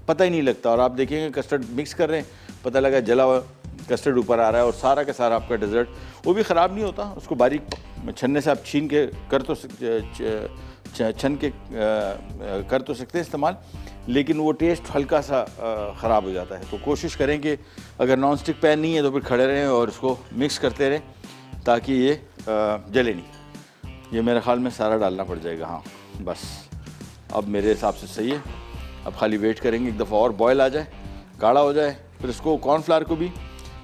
पता ही नहीं लगता। और आप देखेंगे कस्टर्ड मिक्स कर रहे हैं, पता लगा जला हुआ कस्टर्ड ऊपर आ रहा है और सारा का सारा आपका डेजर्ट वो भी ख़राब नहीं होता। उसको बारीक छन्ने से आप छीन के कर तो छन के कर तो सकते हैं इस्तेमाल, लेकिन वो टेस्ट हल्का सा ख़राब हो जाता है। तो कोशिश करें कि अगर नॉन स्टिक पैन नहीं है तो फिर खड़े रहें और इसको मिक्स करते रहें ताकि ये जले नहीं। ये मेरे ख्याल में सारा डालना पड़ जाएगा। हाँ बस अब मेरे हिसाब से सही है। अब खाली वेट करेंगे एक दफ़ा और बॉयल आ जाए, गाढ़ा हो जाए, फिर इसको कॉर्नफ्लावर को भी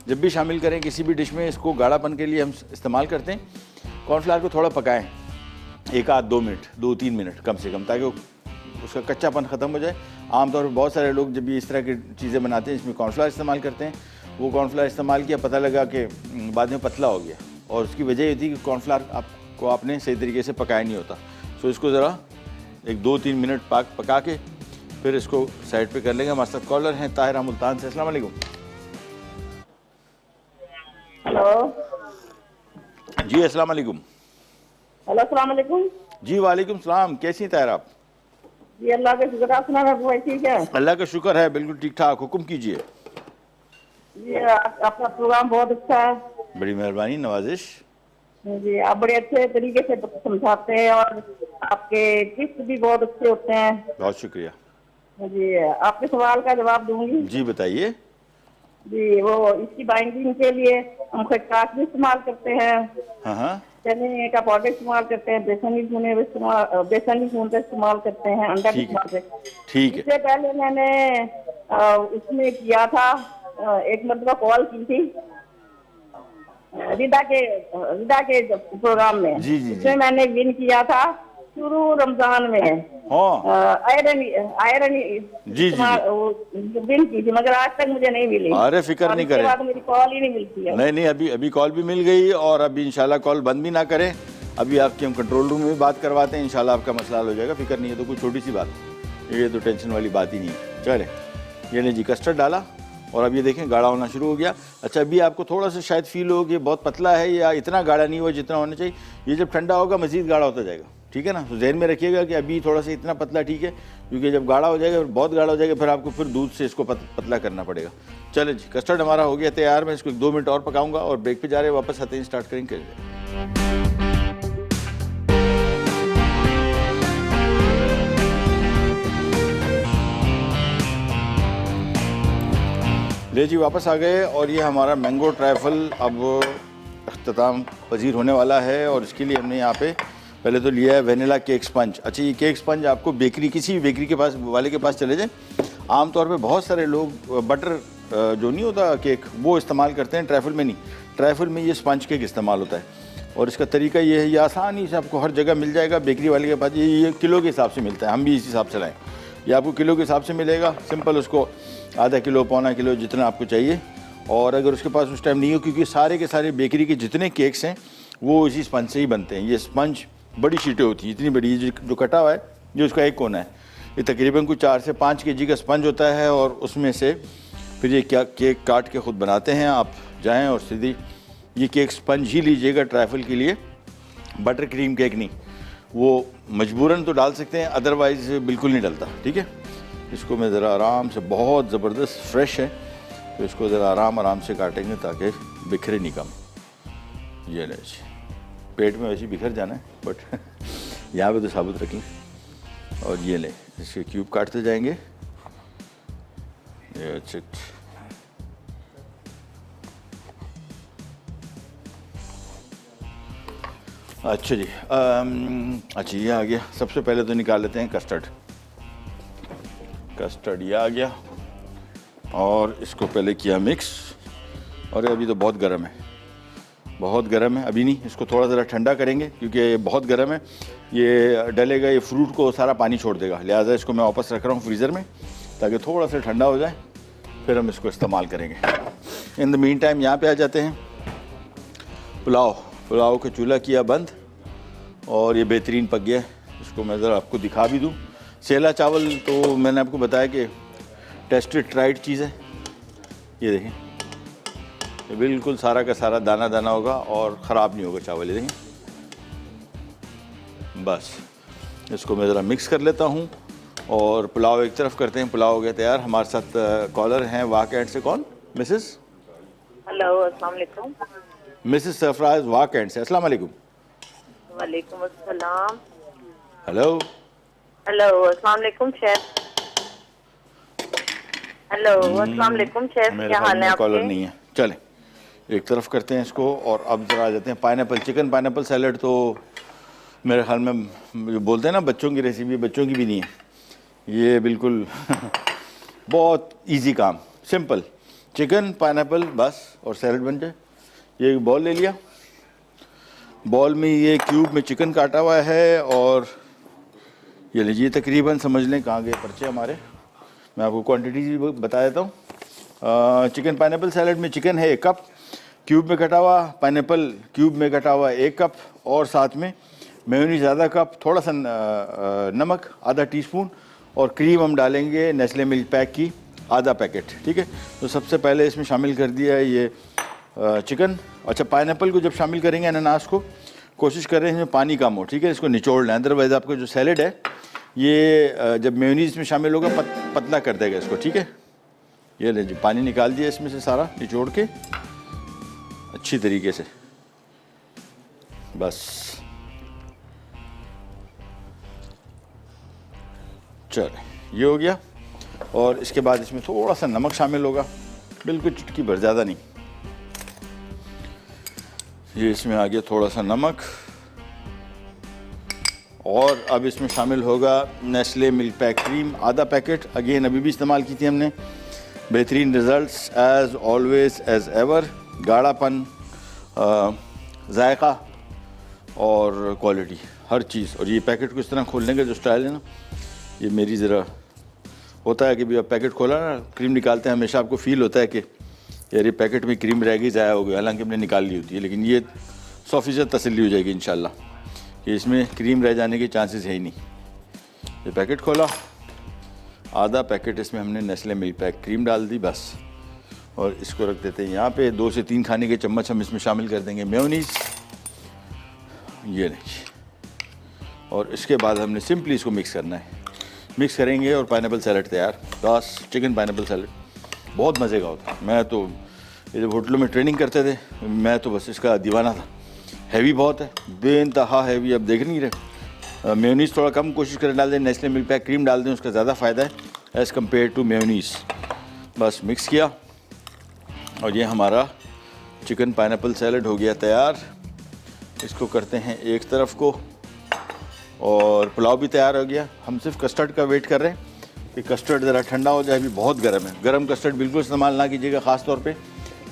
जब भी शामिल करें किसी भी डिश में, इसको गाढ़ापन के लिए हम इस्तेमाल करते हैं। कॉर्नफ्लावर को थोड़ा पकाएं, 1-2 मिनट, 2-3 मिनट कम से कम, ताकि उसका कच्चापन ख़त्म हो जाए। आमतौर पर बहुत सारे लोग जब भी इस तरह की चीज़ें बनाते हैं इसमें कॉर्नफ्लावर इस्तेमाल करते हैं। वो कॉर्नफ्लावर इस्तेमाल किया, पता लगा कि बाद में पतला हो गया, और उसकी वजह ये थी कि कॉर्नफ्लावर आपने सही तरीके से पकाया नहीं होता। सो इसको ज़रा 1-2-3 मिनट पका के फिर इसको साइड पे कर लेंगे। हमारे साथ कॉलर हैं ताहिरा मुल्तान से। अस्सलाम वालेकुम। हेलो जी अस्सलाम वालेकुम। हेलो, अस्सलाम वालेकुम। जी वालेकुम सलाम। कैसी हैं ताहिरा आप? जी अल्लाह का शुक्र। आप सुना भाई, ठीक है? अल्लाह का शुक्र है, बिल्कुल ठीक ठाक। हुक्म कीजिए। जी आपका प्रोग्राम बहुत अच्छा है। बड़ी मेहरबानी, नवाजिश। जी आप बड़े अच्छे तरीके से समझाते हैं और आपके टिप्स भी बहुत अच्छे होते हैं। बहुत शुक्रिया जी आपके सवाल का जवाब दूंगी। जी बताइए। जी वो इसकी बाइंडिंग के लिए हम खटास भी इस्तेमाल करते हैं, हाँ हाँ चने का पाउडर इस्तेमाल करते हैं, बेसन भी भून का इस्तेमाल करते हैं, अंडा भी ठीक है, इस्तेमाल करते हैं। ठीक है। इससे पहले मैंने उसमें किया था, एक मरतबा कॉल की थी रिदा के प्रोग्राम में। जी, जी, इसमें मैंने विन किया था शुरू रमजान में। हाँ आयरन जी, विन की थी, मगर आज तक मुझे नहीं मिली। अरे फिक्र नहीं करें, बाद मेरी कॉल ही नहीं मिलती है। नहीं अभी कॉल भी मिल गई, और अभी इंशाल्लाह कॉल बंद भी ना करें। अभी आपकी हम कंट्रोल रूम में भी बात करवाते हैं, इंशाल्लाह आपका मसला हल हो जाएगा। फिक्र नहीं है, तो कोई छोटी सी बात, ये तो टेंशन वाली बात ही नहीं है। चले ये ने जी कस्टर्ड डाला, और अब ये देखें गाढ़ा होना शुरू हो गया। अच्छा अभी आपको थोड़ा सा शायद फील हो कि बहुत पतला है या इतना गाढ़ा नहीं हुआ जितना होना चाहिए। ये जब ठंडा होगा मज़ीद गाढ़ा होता जाएगा, ठीक है ना? तो जहन में रखिएगा कि अभी थोड़ा सा इतना पतला ठीक है, क्योंकि जब गाढ़ा हो जाएगा, बहुत गाढ़ा हो जाएगा, फिर आपको फिर दूध से इसको पतला करना पड़ेगा। चलो जी कस्टर्ड हमारा हो गया तैयार। मैं इसको 2 मिनट और पकाऊंगा और ब्रेक पे जा रहे हैं, वापस आते हैं, स्टार्ट करेंगे। ले जी वापस आ गए, और ये हमारा मैंगो ट्राइफल अब अख्ताम पजीर होने वाला है। और इसके लिए हमने यहाँ पे पहले तो लिया है वेनिला केक स्पंज। अच्छा ये केक स्पंज आपको बेकरी, किसी भी बेकरी के पास वाले के पास चले जाएं। आमतौर पे बहुत सारे लोग बटर जो नहीं होता केक, वो इस्तेमाल करते हैं, ट्राइफल में नहीं। ट्राइफल में ये स्पंज केक इस्तेमाल होता है, और इसका तरीका ये है, ये आसानी से आपको हर जगह मिल जाएगा बेकरी वाले के पास। ये किलो के हिसाब से मिलता है, हम भी इसी हिसाब से लाएँ। ये आपको किलो के हिसाब से मिलेगा, सिंपल उसको आधा किलो, पौना किलो, जितना आपको चाहिए। और अगर उसके पास उस टाइम नहीं हो, क्योंकि सारे के सारे बेकरी के जितने केक्स हैं वो इसी स्पंज से ही बनते हैं। ये स्पंज बड़ी शीटें होती हैं, इतनी बड़ी, जो कटा हुआ है, जो उसका एक कोना है, ये तकरीबन कुछ 4 से 5 kg का स्पंज होता है। और उसमें से फिर ये क्या केक काट के ख़ुद बनाते हैं। आप जाएँ और सीधी ये केक स्पंज ही लीजिएगा ट्राइफल के लिए, बटर क्रीम केक नहीं। वो मजबूरन तो डाल सकते हैं, अदरवाइज़ बिल्कुल नहीं डलता, ठीक है? इसको मैं ज़रा आराम से, बहुत ज़बरदस्त फ्रेश है, तो इसको ज़रा आराम से काटेंगे ताकि बिखरे नहीं कम। ये ले, पेट में वैसे बिखर जाना है, बट यहाँ पे तो साबुत रखें। और ये ले, इसके क्यूब काटते जाएंगे। ये अच्छा अच्छा जी, अच्छा ये आ गया। सबसे पहले तो निकाल लेते हैं कस्टर्ड। ये आ गया, और इसको पहले किया मिक्स। और अभी तो बहुत गर्म है, अभी नहीं, इसको थोड़ा ज़रा ठंडा करेंगे, क्योंकि ये बहुत गर्म है। ये डलेगा, ये फ्रूट को सारा पानी छोड़ देगा, लिहाजा इसको मैं वापस रख रहा हूँ फ्रीज़र में, ताकि थोड़ा सा ठंडा हो जाए, फिर हम इसको इस्तेमाल करेंगे। इन द मीन टाइम यहाँ पे आ जाते हैं। पुलाव का चूल्हा किया बंद, और ये बेहतरीन पक गया। इसको मैं ज़रा आपको दिखा भी दूँ। सेला चावल तो मैंने आपको बताया कि टेस्टेड ट्राइड चीज़ है। ये देखें, ये बिल्कुल सारा का सारा दाना दाना होगा और ख़राब नहीं होगा चावल। ये देखें, बस इसको मैं ज़रा मिक्स कर लेता हूँ, और पुलाव एक तरफ करते हैं। पुलाव हो गया तैयार। हमारे साथ कॉलर हैं वाक एंड से। कौन? मिसेस? हेलो, अस्सलाम वालेकुम। मिसेस सरफराज वाक एंड से। अस्सलाम वालेकुम। वालेकुम अस्सलाम। हेलो हेलो, अस्सलाम वालेकुम शेफ। हेलो, अस्सलाम वालेकुम शेफ, मेरे क्या ख्याल हाल है में कॉलर आपके? नहीं है। चलें एक तरफ करते हैं इसको, और अब जरा आ जाते हैं पाइनएप्पल चिकन पाइनएप्पल सैलड। तो मेरे ख्याल में जो बोलते हैं ना बच्चों की रेसिपी, बच्चों की भी नहीं है ये, बिल्कुल बहुत इजी काम, सिंपल। चिकन पाइनएप्पल बस और सैलड बन जाए। ये एक बॉल ले लिया, बॉल में ये क्यूब में चिकन काटा हुआ है, और ये लीजिए तकरीबन समझ लें कहाँ गए पर्चे हमारे। मैं आपको क्वांटिटी भी बता देता हूँ। चिकन पाइनएप्पल सैलड में चिकन है 1 कप, क्यूब में कटा हुआ पाइनएप्पल क्यूब में कटा हुआ 1 कप, और साथ में मेयोनीज आधा कप, थोड़ा सा नमक आधा टीस्पून, और क्रीम हम डालेंगे नेस्ले मिल्क पैक की आधा पैकेट। ठीक है, तो सबसे पहले इसमें शामिल कर दिया है ये चिकन। अच्छा, पाइनएप्पल को जब शामिल करेंगे अनानास को, कोशिश करें इसमें पानी कम हो। ठीक है, इसको निचोड़ लें, अदरवाइज़ आपका जो सैलड है ये जब मेयोनीज में शामिल होगा पतला कर देगा इसको। ठीक है, ये ले पानी निकाल दिया इसमें से सारा निचोड़ के अच्छी तरीके से, बस चले ये हो गया। और इसके बाद इसमें थोड़ा सा नमक शामिल होगा, बिल्कुल चुटकी भर, ज़्यादा नहीं। ये इसमें आ गया थोड़ा सा नमक, और अब इसमें शामिल होगा नेस्ले मिल्क पैक क्रीम आधा पैकेट। अगेन अभी भी इस्तेमाल की थी हमने, बेहतरीन results as always as ever, गाढ़ापन, जायका और क्वालिटी, हर चीज़। और ये पैकेट को इस तरह खोलने का जो स्टाइल है ना, ये मेरी ज़रा होता है कि भी अब पैकेट खोला ना, क्रीम निकालते हैं, हमेशा आपको फील होता है कि यार ये पैकेट में क्रीम रह गई, ज़ाया हो गई, हालांकि हमने निकाल ली होती है। लेकिन ये 100% तसल्ली हो जाएगी इंशाल्लाह कि इसमें क्रीम रह जाने के चांसेस है ही नहीं। ये पैकेट खोला, आधा पैकेट इसमें हमने नेस्ले मिल्क पैक क्रीम डाल दी बस, और इसको रख देते हैं यहाँ पे। 2 से 3 खाने के चम्मच हम इसमें शामिल कर देंगे मेयोनीज, ये नहीं। और इसके बाद हमने सिंपली इसको मिक्स करना है, मिक्स करेंगे और पाइनएप्पल सैलड तैयार। बस चिकन पाइनएप्पल सैलड बहुत मज़े का होता है। मैं तो ये जब होटलों में ट्रेनिंग करते थे, मैं तो बस इसका दीवाना था। हैवी बहुत है, बेइंतहा हैवी, अब देख नहीं रहे। मेयोनीज़ थोड़ा कम कोशिश करें डाल दें, नेस्ले मिल्क पैक क्रीम डाल दें, उसका ज़्यादा फ़ायदा है एज़ कम्पेयर टू मेयोनीज़। बस मिक्स किया, और ये हमारा चिकन पाइनएप्पल सैलड हो गया तैयार। इसको करते हैं एक तरफ को, और पुलाव भी तैयार हो गया। हम सिर्फ कस्टर्ड का वेट कर रहे हैं कि कस्टर्ड ज़रा ठंडा हो जाए, अभी बहुत गर्म है। गर्म कस्टर्ड बिल्कुल इस्तेमाल ना कीजिएगा, ख़ास तौर पे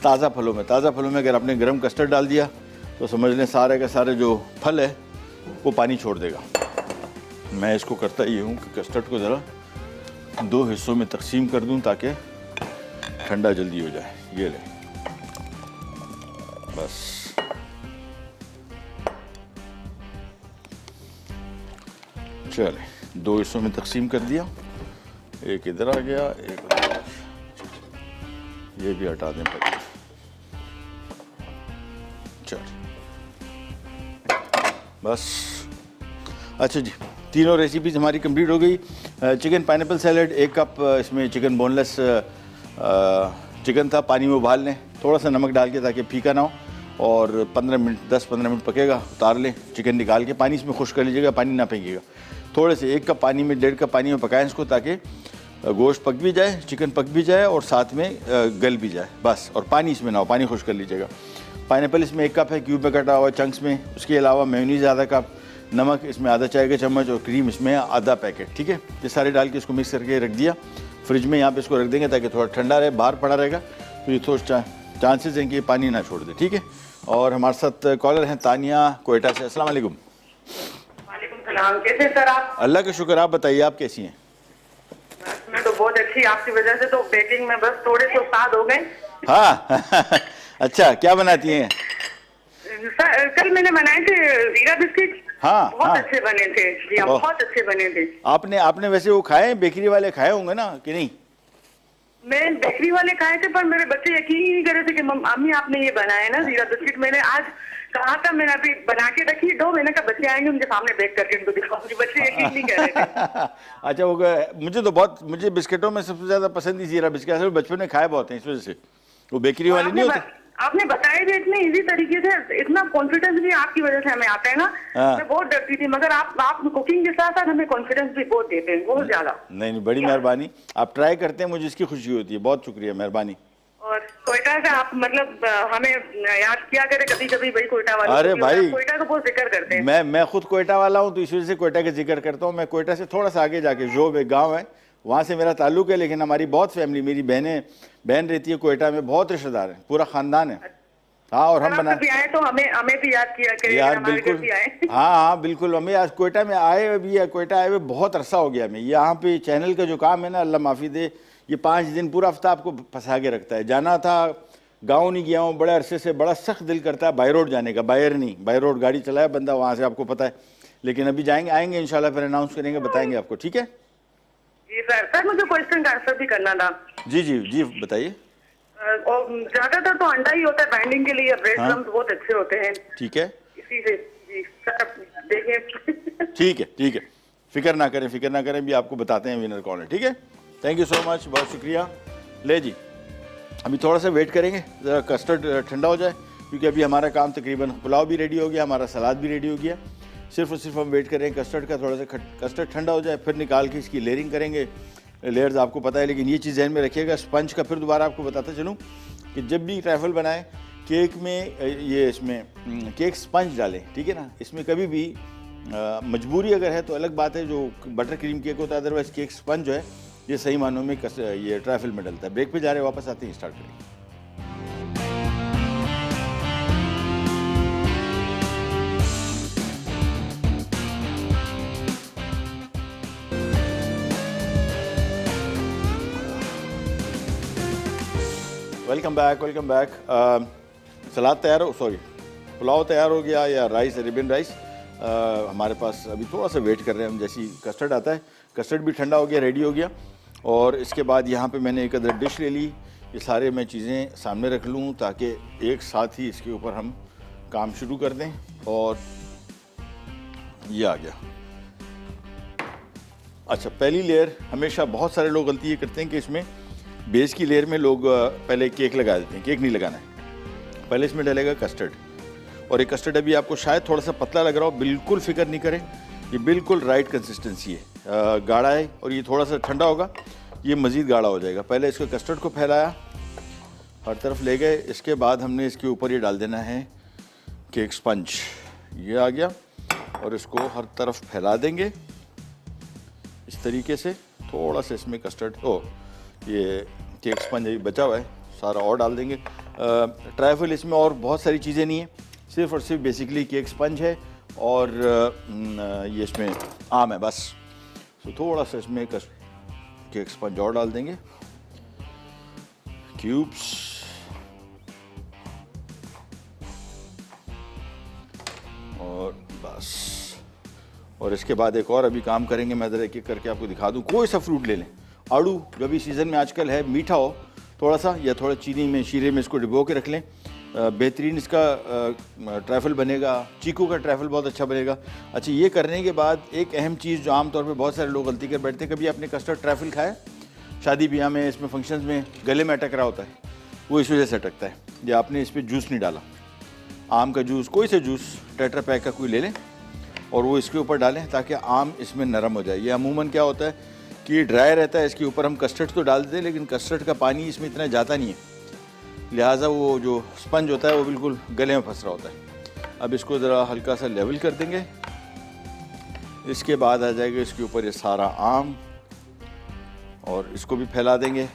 ताज़ा फलों में। ताज़ा फलों में अगर आपने गर्म कस्टर्ड डाल दिया तो समझ लें सारे के सारे जो फल है वो पानी छोड़ देगा। मैं इसको करता ये हूँ कि कस्टर्ड को ज़रा 2 हिस्सों में तकसीम कर दूँ ताकि ठंडा जल्दी हो जाए। ये ले, बस चले 2 हिस्सों में तकसीम कर दिया। एक इधर आ गया, एक उधर आ गया। ये भी हटा दें पहले। चल बस, अच्छा जी, तीनों रेसिपीज़ हमारी कंप्लीट हो गई। चिकन पाइनएप्पल सैलड 1 कप, इसमें चिकन बोनलेस चिकन था, पानी में उबाल लें थोड़ा सा नमक डाल के ताकि फीका ना हो, और 10-15 मिनट पकेगा, उतार लें चिकन निकाल के। पानी इसमें खुश्क कर लीजिएगा, पानी ना फेंकिएगा। थोड़े से 1 कप पानी में 1.5 कप पानी में पकाएं इसको, ताकि गोश्त पक भी जाए, चिकन पक भी जाए, और साथ में गल भी जाए बस। और पानी इसमें ना हो, पानी खुश्क कर लीजिएगा। पाइनएप्पल इसमें 1 कप है, क्यूब में कटा हुआ चंक्स में। उसके अलावा मेयोनीज आधा कप, नमक इसमें आधा चाय का चम्मच, और क्रीम इसमें आधा पैकेट। ठीक है, ये सारे डाल के इसको मिक्स करके रख दिया फ्रिज में। यहाँ पे इसको रख देंगे ताकि थोड़ा ठंडा रहे, बाहर पड़ा रहेगा तो ये थोड़ा चांसेस हैं कि ये पानी ना छोड़ दे। ठीक है, और हमारे साथ कॉलर हैं तानिया कोयटा से। अस्सलाम वालेकुम। वालेकुम सलाम, कैसे सर आप? अल्लाह का शुक्र, आप बताइए आप कैसी हैं? मैं तो बहुत अच्छी, आपकी वजह से तो बेकिंग में बस थोड़े से उस्ताद हो गए। हाँ अच्छा, क्या बनाती हैं? सर कल मैंने बनाए थे जीरा बिस्किट। हाँ, बहुत हाँ। अच्छे बने थे जी, हाँ, बहुत अच्छे बने थे। आपने वैसे वो खाए, बेकरी वाले खाए होंगे ना कि नहीं? मैं बेकरी वाले खाए थे, पर मेरे बच्चे यकीन ही नहीं कर रहे थे कि मम्मी आपने ये बनाया ना जीरा बिस्किट। मैंने आज कहा था, मैंने अभी बना के रखी डो, मैंने कहा बच्चे आएंगे उनके सामने बेक करके उनको दिखाऊंगी। बच्चे यकीन नहीं कर रहे थे। अच्छा, वो मुझे बिस्किटों में सबसे ज़्यादा पसंद ही जीरा बिस्किट। असल बचपन में खाए बहुत हैं, इस वजह से। वो बेकरी वाले नहीं होते? आपने बताया भी इतने इजी तरीके से, इतना कॉन्फिडेंस भी आपकी वजह से हमें आता है ना। हाँ। मैं बहुत डरती थी, मगर आप कुकिंग के साथ साथ हमें कॉन्फिडेंस भी बहुत देते हैं, बहुत ज्यादा। नहीं, बड़ी मेहरबानी, आप ट्राई करते हैं, मुझे इसकी खुशी होती है, बहुत शुक्रिया, मेहरबानी। और कोयटा का आप मतलब हमें याद किया करे कभी कभी, भाई कोयटा वाले। अरे भाई, कोयटा का बहुत जिक्र करते हैं। मैं खुद कोयटा वाला हूँ, तो इस वजह से कोयटा का जिक्र करता हूँ। मैं कोयटा से थोड़ा सा आगे जाके जोब एक गाँव है, वहाँ से मेरा ताल्लुक है, लेकिन हमारी बहुत फैमिली, मेरी बहन रहती है कोयटा में, बहुत रिश्तेदार हैं, पूरा खानदान है। हाँ, और हम बना भी आए तो हमें भी याद किया करें यार, हमारे घर बिल्कुल। भी आए। हाँ, बिल्कुल। हमें आज कोयटा में आए हुए भी है, कोयटा आए हुए बहुत अरसा हो गया हमें। यहाँ पे चैनल का जो काम है ना, अल्लाह माफ़ी दे, ये 5 दिन पूरा हफ्ता आपको फंसा के रखता है। जाना था, गाँव नहीं गया हूँ बड़े अरसे से, बड़ा सख्त दिल करता है बाई रोड जाने का, बाई रोड गाड़ी चलाया बंदा वहाँ से, आपको पता है। लेकिन अभी आएंगे इंशाल्लाह, फिर अनाउंस करेंगे, बताएंगे आपको, ठीक है? जी सर, मुझे क्वेश्चन का आंसर भी करना था। जी, बताइए। और ज्यादातर तो अंडा ही होता है बाइंडिंग के लिए, ब्रेड क्रम्स बहुत अच्छे होते हैं। ठीक है, इसी से जी सर देखें। ठीक है, फिक्र ना करें, भी आपको बताते हैं विनर कौन है, ठीक है? थैंक यू सो मच, बहुत शुक्रिया। ले जी, अभी थोड़ा सा वेट करेंगे, ज़रा कस्टर्ड ठंडा हो जाए, क्योंकि अभी हमारा काम तकरीबन पुलाव भी रेडी हो गया, हमारा सलाद भी रेडी हो गया। सिर्फ और सिर्फ हम वेट करें कस्टर्ड का, थोड़ा सा कस्टर्ड ठंडा हो जाए, फिर निकाल के इसकी लेयरिंग करेंगे। लेयर्स आपको पता है, लेकिन ये चीज़ ध्यान में रखिएगा। स्पंज का फिर दोबारा आपको बताता चलूँ कि जब भी ट्रैफल बनाएं, केक में ये इसमें केक स्पंज डालें, ठीक है ना? इसमें कभी भी मजबूरी अगर है तो अलग बात है, जो बटर क्रीम केक होता है, अदरवाइज केक स्पंज जो है ये सही मानों में ये ट्रैफल में डलता है। ब्रेक पे जा रहे हैं, वापस आते हैं, स्टार्ट करेंगे। Welcome back. सलाद तैयार हो, सॉरी पुलाव तैयार हो गया, या राइस, अरेबियन राइस हमारे पास। अभी थोड़ा सा वेट कर रहे हैं हम, जैसी कस्टर्ड आता है। कस्टर्ड भी ठंडा हो गया, रेडी हो गया। और इसके बाद यहाँ पे मैंने एक अदर डिश ले ली। ये सारे मैं चीज़ें सामने रख लूँ ताकि एक साथ ही इसके ऊपर हम काम शुरू कर दें। और ये आ गया। अच्छा, पहली लेयर, हमेशा बहुत सारे लोग गलती ये करते हैं कि इसमें बेस की लेयर में लोग पहले केक लगा देते हैं। केक नहीं लगाना है, पहले इसमें डलेगा कस्टर्ड। और ये कस्टर्ड अभी आपको शायद थोड़ा सा पतला लग रहा हो, बिल्कुल फिक्र नहीं करें, ये बिल्कुल राइट कंसिस्टेंसी है। गाढ़ा है और ये थोड़ा सा ठंडा होगा, ये मज़ीद गाढ़ा हो जाएगा। पहले इसको कस्टर्ड को फैलाया, हर तरफ ले गए। इसके बाद हमने इसके ऊपर ये डाल देना है केक स्पंज, ये आ गया। और इसको हर तरफ फैला देंगे इस तरीके से। थोड़ा सा इसमें कस्टर्ड ये केक स्पंज अभी बचा हुआ है, सारा और डाल देंगे। ट्राइफल इसमें और बहुत सारी चीज़ें नहीं है, सिर्फ और सिर्फ बेसिकली केक स्पंज है और ये इसमें आम है बस। तो थोड़ा सा इसमें केक स्पंज और डाल देंगे, क्यूब्स। और बस। और इसके बाद एक और अभी काम करेंगे, मैं ज़रा एक एक करके आपको दिखा दूँ। कोई सा फ्रूट ले लें, आड़ू जो भी सीज़न में आजकल है, मीठा हो थोड़ा सा, या थोड़ा चीनी में, शीरे में इसको डिबो के रख लें। बेहतरीन इसका ट्रैफल बनेगा। चीकू का ट्रैफल बहुत अच्छा बनेगा। अच्छा, ये करने के बाद एक अहम चीज़ जो आम तौर पे बहुत सारे लोग गलती कर बैठते हैं, कभी आपने कस्टर्ड ट्रैफल खाया? शादी ब्याह में, इसमें फंक्शंस में गले में अटक रहा होता है, वो इस वजह से अटकता है। या आपने इस पर जूस नहीं डाला, आम का जूस, कोई सा जूस टेट्रा पैक का कोई ले लें और वो इसके ऊपर डालें ताकि आम इसमें नरम हो जाए। ये अमूमन क्या होता है कि ड्राई रहता है, इसके ऊपर हम कस्टर्ड तो डाल देते हैं लेकिन कस्टर्ड का पानी इसमें इतना जाता नहीं है, लिहाजा वो जो स्पंज होता है वो बिल्कुल गले में फंस रहा होता है। अब इसको ज़रा हल्का सा लेवल कर देंगे। इसके बाद आ जाएगा इसके ऊपर ये सारा आम और इसको भी फैला देंगे।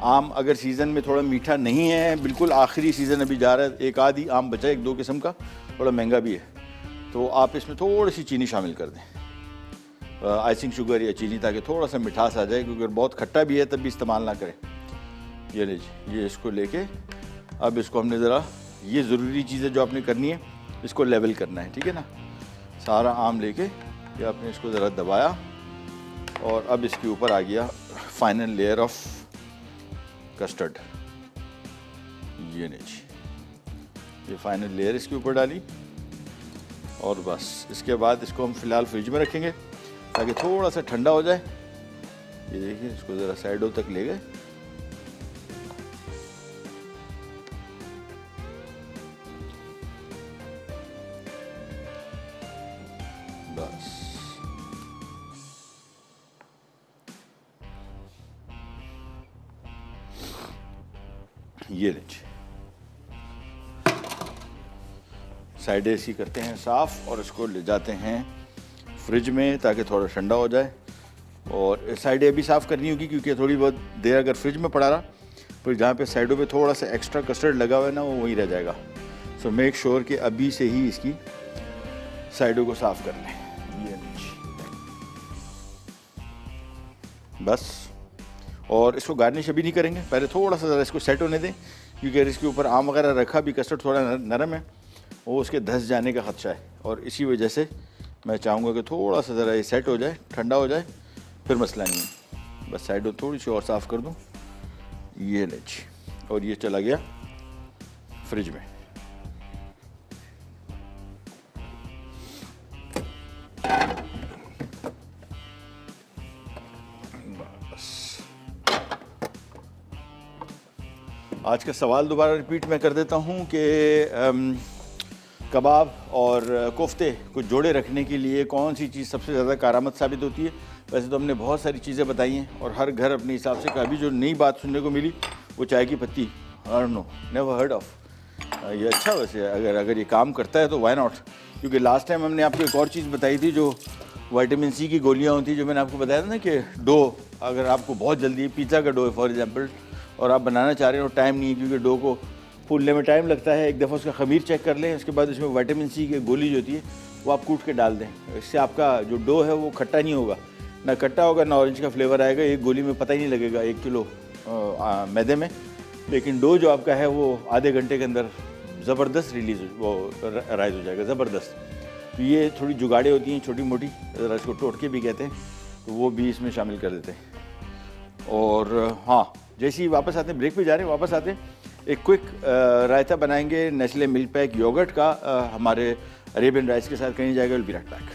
आम अगर सीज़न में थोड़ा मीठा नहीं है, बिल्कुल आखिरी सीज़न अभी जा रहा है, एक आधी आम बचा है, 1-2 किस्म का, थोड़ा महंगा भी है, तो आप इसमें थोड़ी सी चीनी शामिल कर दें, आइसिंग शुगर या चीनी, ताकि थोड़ा सा मिठास आ जाए, क्योंकि बहुत खट्टा भी है तब भी इस्तेमाल ना करें। ये लीजिए, ये इसको लेके अब इसको हमने ज़रा, ये ज़रूरी चीज़ है जो आपने करनी है, इसको लेवल करना है, ठीक है ना। सारा आम लेके ये आपने इसको ज़रा दबाया और अब इसके ऊपर आ गया फाइनल लेयर ऑफ कस्टर्ड। ये लीजिए, ये फाइनल लेयर इसके ऊपर डाली और बस इसके बाद इसको हम फ़िलहाल फ्रिज में रखेंगे ताकि थोड़ा सा ठंडा हो जाए। ये देखिए, इसको ज़रा साइडों तक ले गए बस ये लीजिए, साइड ऐसी करते हैं साफ़ और इसको ले जाते हैं फ्रिज में ताकि थोड़ा ठंडा हो जाए। और साइडें भी साफ़ करनी होगी क्योंकि थोड़ी बहुत देर अगर फ्रिज में पड़ा रहा फिर जहाँ पे साइडों पे थोड़ा सा एक्स्ट्रा कस्टर्ड लगा हुआ है ना वो वहीं रह जाएगा। सो मेक श्योर कि अभी से ही इसकी साइडों को साफ़ कर लें। ये बस, और इसको गार्निश अभी नहीं करेंगे, पहले थोड़ा सा ज़रा इसको सेट होने दें क्योंकि अगर इसके ऊपर आम वगैरह रखा भी कस्टर्ड थोड़ा नरम है वो उसके धंस जाने का खदशा है। और इसी वजह से मैं चाहूँगा कि थोड़ा सा ज़रा ये सेट हो जाए, ठंडा हो जाए, फिर मसला नहीं है। बस साइडों थोड़ी सी और साफ़ कर दूँ। ये लीजिए, और ये चला गया फ्रिज में। बस आज का सवाल दोबारा रिपीट मैं कर देता हूँ कि कबाब और कोफ्ते को जोड़े रखने के लिए कौन सी चीज़ सबसे ज़्यादा कारआमद साबित होती है। वैसे तो हमने बहुत सारी चीज़ें बताई हैं और हर घर अपने हिसाब से, अभी जो नई बात सुनने को मिली वो चाय की पत्ती, I don't know, never heard of. ये अच्छा वैसे अगर ये काम करता है तो व्हाई नॉट। क्योंकि लास्ट टाइम हमने आपको एक और चीज़ बताई थी जो विटामिन सी की गोलियाँ होती, जो मैंने आपको बताया था ना कि डो, अगर आपको बहुत जल्दी पिज़्ज़ा का डो है फॉर एग्जांपल और आप बनाना चाह रहे हो, टाइम नहीं है क्योंकि डो को फूलने में टाइम लगता है, एक दफ़ा उसका खमीर चेक कर लें, उसके बाद उसमें विटामिन सी की गोली जो होती है वो आप कूट के डाल दें। इससे आपका जो डो है वो खट्टा नहीं होगा, ना खट्टा होगा ना ऑरेंज का फ्लेवर आएगा। एक गोली में पता ही नहीं लगेगा 1 किलो मैदे में, लेकिन डो जो आपका है वो आधे घंटे के अंदर ज़बरदस्त राइज हो जाएगा, ज़बरदस्त। तो ये थोड़ी जुगाड़े होती हैं छोटी मोटी, ज़रा इसको टोटके भी कहते हैं, तो वो भी इसमें शामिल कर देते हैं। और हाँ, जैसे ही वापस आते हैं, ब्रेक पे जा रहे हैं, वापस आते हैं, एक क्विक रायता बनाएंगे नेस्ले मिल्क पैक योगर्ट का हमारे अरेबियन राइस के साथ। कहीं जाएगा, will be right back.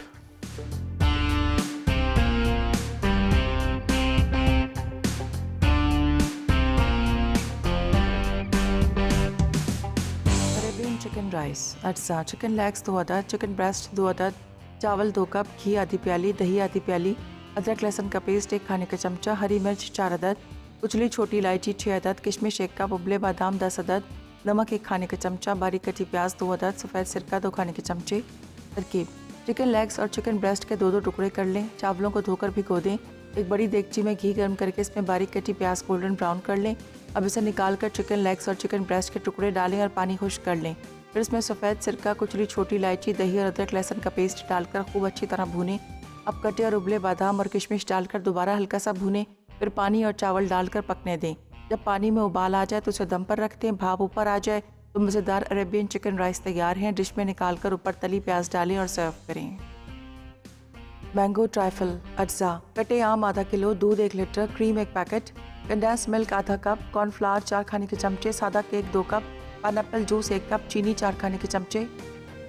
Chicken rice, अज्जा, चिकन लेग्स 2 अदद, चिकन ब्रेस्ट 2 अदद, चावल 2 कप, घी आधी प्याली, दही आधी प्याली, अदरक लहसुन का पेस्ट 1 खाने का चमचा, हरी मिर्च 4 अदद, उछली छोटी इलायची 6 अदद, किशमिश 1 कप, उबले बादाम 10 अदद, नमक 1 खाने का चमचा, बारीक कटी प्याज 2 अदद, सफ़ेद सिरका 2 खाने के चमचे। तरकीब: चिकन लेग्स और चिकन ब्रेस्ट के 2-2 टुकड़े कर लें। चावलों को धोकर भिगो दें। एक बड़ी देगची में घी गर्म करके इसमें बारीक कटी प्याज गोल्डन ब्राउन कर लें। अब इसे निकाल कर चिकन लेग्स और चिकन ब्रेस्ट के टुकड़े डालें और पानी खुश्क कर लें। फिर इसमें सफ़ेद सिरका, कुचली छोटी इलायची, दही और अदरक लहसुन का पेस्ट डालकर खूब अच्छी तरह भूनें। अब कटे और उबले बादाम और किशमिश डालकर दोबारा हल्का सा भूनें। फिर पानी और चावल डालकर पकने दें। जब पानी में उबाल आ जाए तो उसे दम पर रख दें। भाप ऊपर आ जाए तो मज़ेदार अरेबियन चिकन राइस तैयार हैं। डिश में निकालकर ऊपर तली प्याज डालें और सर्व करें। मैंगो ट्राइफल अज्जा: कटे आम आधा किलो, दूध 1 litre, cream 1 packet, condense milk आधा कप, कॉर्नफ्लावर 4 खाने के चमचे, सादा cake 2 cup, pineapple juice 1 cup, चीनी 4 खाने के चमचे।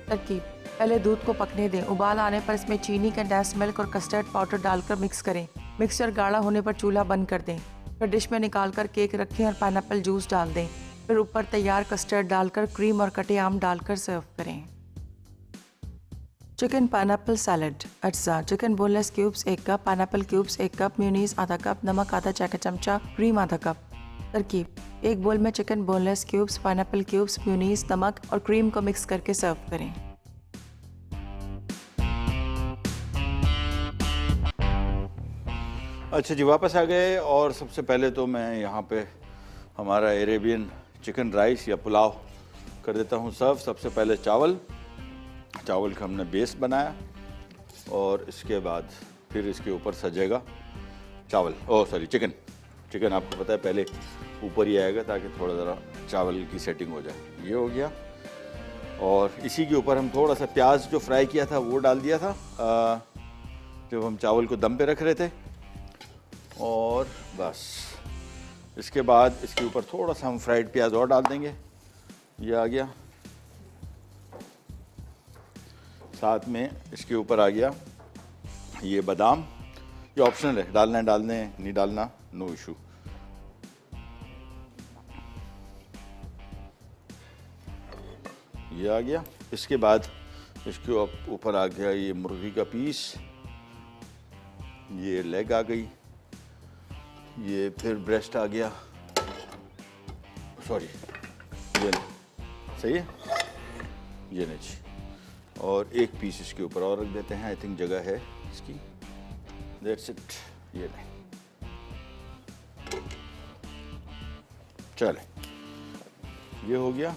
तरकीब: पहले दूध को पकने दें। उबाल आने पर इसमें चीनी, कंडेंस मिल्क और कस्टर्ड पाउडर डालकर मिक्स करें। मिक्सचर गाढ़ा होने पर चूल्हा बंद कर दें। फिर डिश में निकालकर केक रखें और पाइनएप्पल जूस डाल दें। फिर ऊपर तैयार कस्टर्ड डालकर क्रीम और कटे आम डालकर सर्व करें। चिकन पाइनएप्पल सैलड अज्जा: chicken boneless cubes 1 cup, pineapple cubes 1 cup, mayonnaise आधा कप, नमक आधा चाय का चमचा, क्रीम आधा कप। तरकीब: एक बोल में chicken boneless cubes, pineapple cubes, mayonnaise, नमक और क्रीम को मिक्स करके सर्व करें। अच्छा जी, वापस आ गए और सबसे पहले तो मैं यहाँ पे हमारा अरेबियन चिकन राइस या पुलाव कर देता हूँ सर्व। सबसे पहले चावल का हमने बेस बनाया और इसके बाद फिर इसके ऊपर सजेगा चिकन आपको पता है पहले ऊपर ही आएगा ताकि थोड़ा ज़रा चावल की सेटिंग हो जाए। ये हो गया और इसी के ऊपर हम थोड़ा सा प्याज जो फ्राई किया था वो डाल दिया था जब हम चावल को दम पे रख रहे थे। और बस इसके बाद इसके ऊपर थोड़ा सा हम फ्राइड प्याज और डाल देंगे। ये आ गया, साथ में इसके ऊपर आ गया ये बादाम। ये ऑप्शनल है, डालना है डाल दें, नहीं डालना नो इशू। ये आ गया। इसके बाद इसके ऊपर आ गया ये मुर्गी का पीस, ये लेग आ गई, ये फिर ब्रेस्ट आ गया, सॉरी ये सही है, ये नहीं जी, और एक पीस इसके ऊपर और रख देते हैं, आई थिंक जगह है इसकी, दैट्स इट, ये नहीं, चले ये हो गया।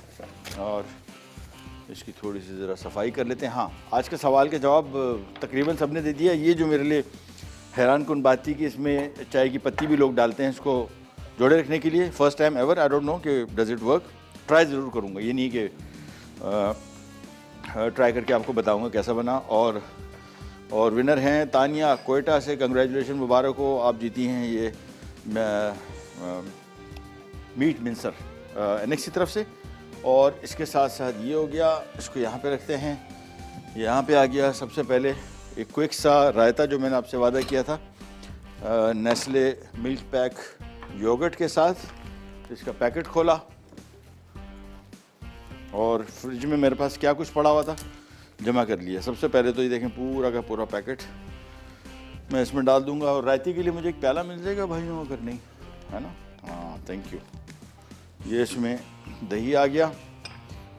और इसकी थोड़ी सी ज़रा सफाई कर लेते हैं। हाँ, आज का सवाल का जवाब तकरीबन सबने दे दिया। ये जो मेरे लिए हैरान कुन बात थी कि इसमें चाय की पत्ती भी लोग डालते हैं इसको जोड़े रखने के लिए, first time ever, I don't know कि डज इट वर्क, ट्राई ज़रूर करूँगा, ये नहीं कि ट्राई करके आपको बताऊँगा कैसा बना। और विनर हैं तानिया कोयटा से, कंग्रेचुलेशन, मुबारक हो, आप जीती हैं ये मीट मिंसर एनेक्स की तरफ से। और इसके साथ साथ ये हो गया, इसको यहाँ पे रखते हैं। यहाँ पे आ गया सबसे पहले एक क्विक सा रायता जो मैंने आपसे वादा किया था, नेस्ले मिल्क पैक योगर्ट के साथ। इसका पैकेट खोला और फ्रिज में मेरे पास क्या कुछ पड़ा हुआ था जमा कर लिया। सबसे पहले तो ये देखें पूरा का पूरा पैकेट मैं इसमें डाल दूंगा। और रायते के लिए मुझे एक प्याला मिल जाएगा भाइयों, अगर नहीं है ना, हाँ थैंक यू। ये इसमें दही आ गया,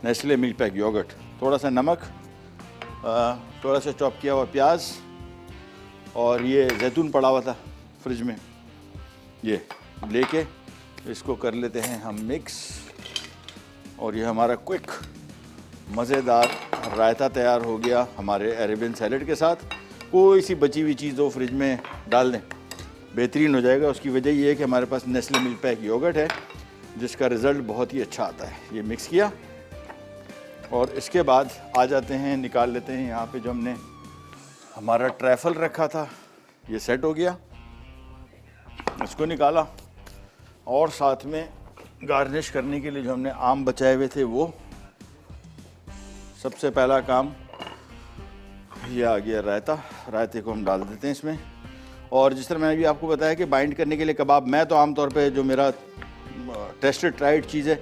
नेस्ले मिल्क पैक योगर्ट, थोड़ा सा नमक, थोड़ा सा चॉप किया हुआ प्याज, और ये जैतून पड़ा हुआ था फ्रिज में, ये लेके इसको कर लेते हैं हम मिक्स। और ये हमारा क्विक मज़ेदार रायता तैयार हो गया हमारे अरेबियन सैलेड के साथ। कोई सी बची हुई चीज़ हो फ्रिज में डाल दें, बेहतरीन हो जाएगा। उसकी वजह ये है कि हमारे पास नेस्ले मिल्क पैक योगर्ट है जिसका रिज़ल्ट बहुत ही अच्छा आता है। ये मिक्स किया और इसके बाद आ जाते हैं, निकाल लेते हैं यहाँ पे जो हमने हमारा ट्रैफल रखा था, ये सेट हो गया, इसको निकाला। और साथ में गार्निश करने के लिए जो हमने आम बचाए हुए थे वो, सबसे पहला काम ये आ गया रायता। रायते को हम डाल देते हैं इसमें। और जिस तरह मैंने भी आपको बताया कि बाइंड करने के लिए कबाब, मैं तो आमतौर पे जो मेरा टेस्टेड ट्राइड चीज़ है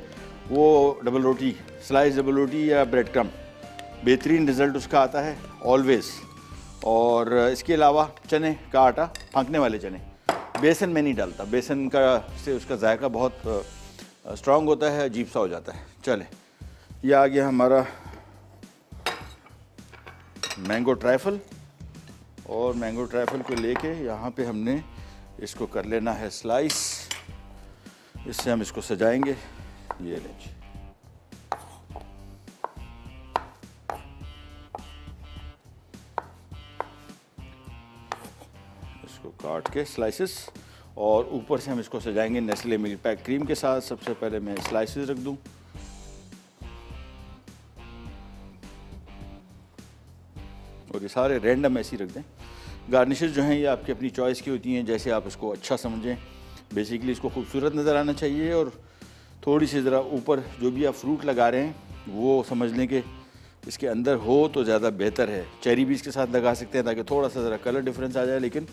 वो डबल रोटी, स्लाइस डबल रोटी या ब्रेड क्रम, बेहतरीन रिज़ल्ट उसका आता है ऑलवेज़। और इसके अलावा चने का आटा, फाँकने वाले चने, बेसन में नहीं डालता, बेसन का से उसका जायका बहुत स्ट्रॉन्ग होता है, अजीब सा हो जाता है। चले, ये आ गया हमारा मैंगो ट्राइफल। और मैंगो ट्राइफल को लेके यहाँ पे हमने इसको कर लेना है स्लाइस, इससे हम इसको सजाएंगे। ये लीजिए, इसको काट के स्लाइसेस, और ऊपर से हम इसको सजाएंगे नेस्ले मिल्क पैक क्रीम के साथ। सबसे पहले मैं स्लाइसेस रख दूं, और ये सारे रैंडम ऐसे ही रख दें। गार्निशेस जो हैं ये आपकी अपनी चॉइस की होती हैं, जैसे आप इसको अच्छा समझें। बेसिकली इसको खूबसूरत नज़र आना चाहिए, और थोड़ी सी ज़रा ऊपर जो भी आप फ्रूट लगा रहे हैं वो समझ लें कि इसके अंदर हो तो ज़्यादा बेहतर है। चेरी भी इसके साथ लगा सकते हैं ताकि थोड़ा सा ज़रा कलर डिफरेंस आ जाए, लेकिन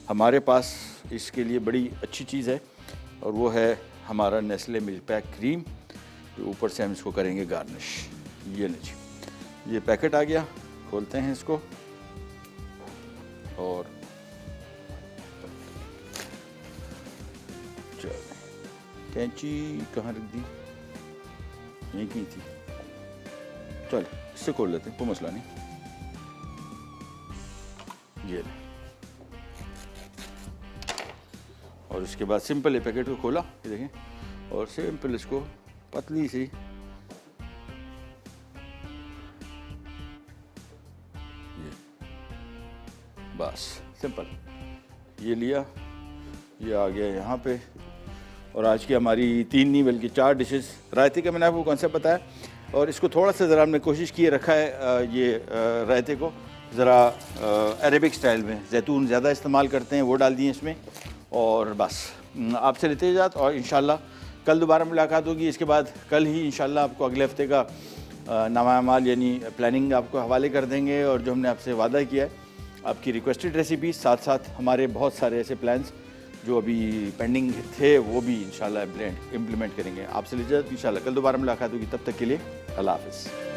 हमारे पास इसके लिए बड़ी अच्छी चीज़ है और वो है हमारा नेस्ले मिल्क पैक क्रीम, जो ऊपर से हम इसको करेंगे गार्निश। ये लीजिए, ये पैकेट आ गया, खोलते हैं इसको। और कैंची कहाँ रख दी, यहीं की थी, चल इससे खोल लेते हैं, कोई मसला नहीं। ये ले, और उसके बाद सिंपल ये पैकेट को खोला, ये देखें, और सिंपल इसको पतली सी ये, बस सिंपल ये लिया, ये आ गया यहाँ पे। और आज की हमारी 3 नहीं बल्कि 4 डिशेस। रायते का मैंने आपको कॉन्सेप्ट बताया, और इसको थोड़ा सा ज़रा हमने कोशिश की रखा है ये रायते को ज़रा अरेबिक स्टाइल में, जैतून ज़्यादा इस्तेमाल करते हैं वो डाल दिए इसमें। और बस आपसे लेते इजाज़त, और इंशाल्लाह कल दोबारा मुलाकात होगी। इसके बाद कल ही इंशाल्लाह आपको अगले हफ्ते का नामामाल यानी प्लानिंग आपको हवाले कर देंगे, और जो हमने आपसे वादा किया है आपकी रिक्वेस्टेड रेसिपी, साथ साथ हमारे बहुत सारे ऐसे प्लान्स जो अभी पेंडिंग थे वो भी इंशाल्लाह इम्प्लीमेंट करेंगे। आपसे इजाज़त, इंशाल्लाह कल दोबारा मुलाकात होगी, तब तक के लिए अल्लाह हाफ़िज़।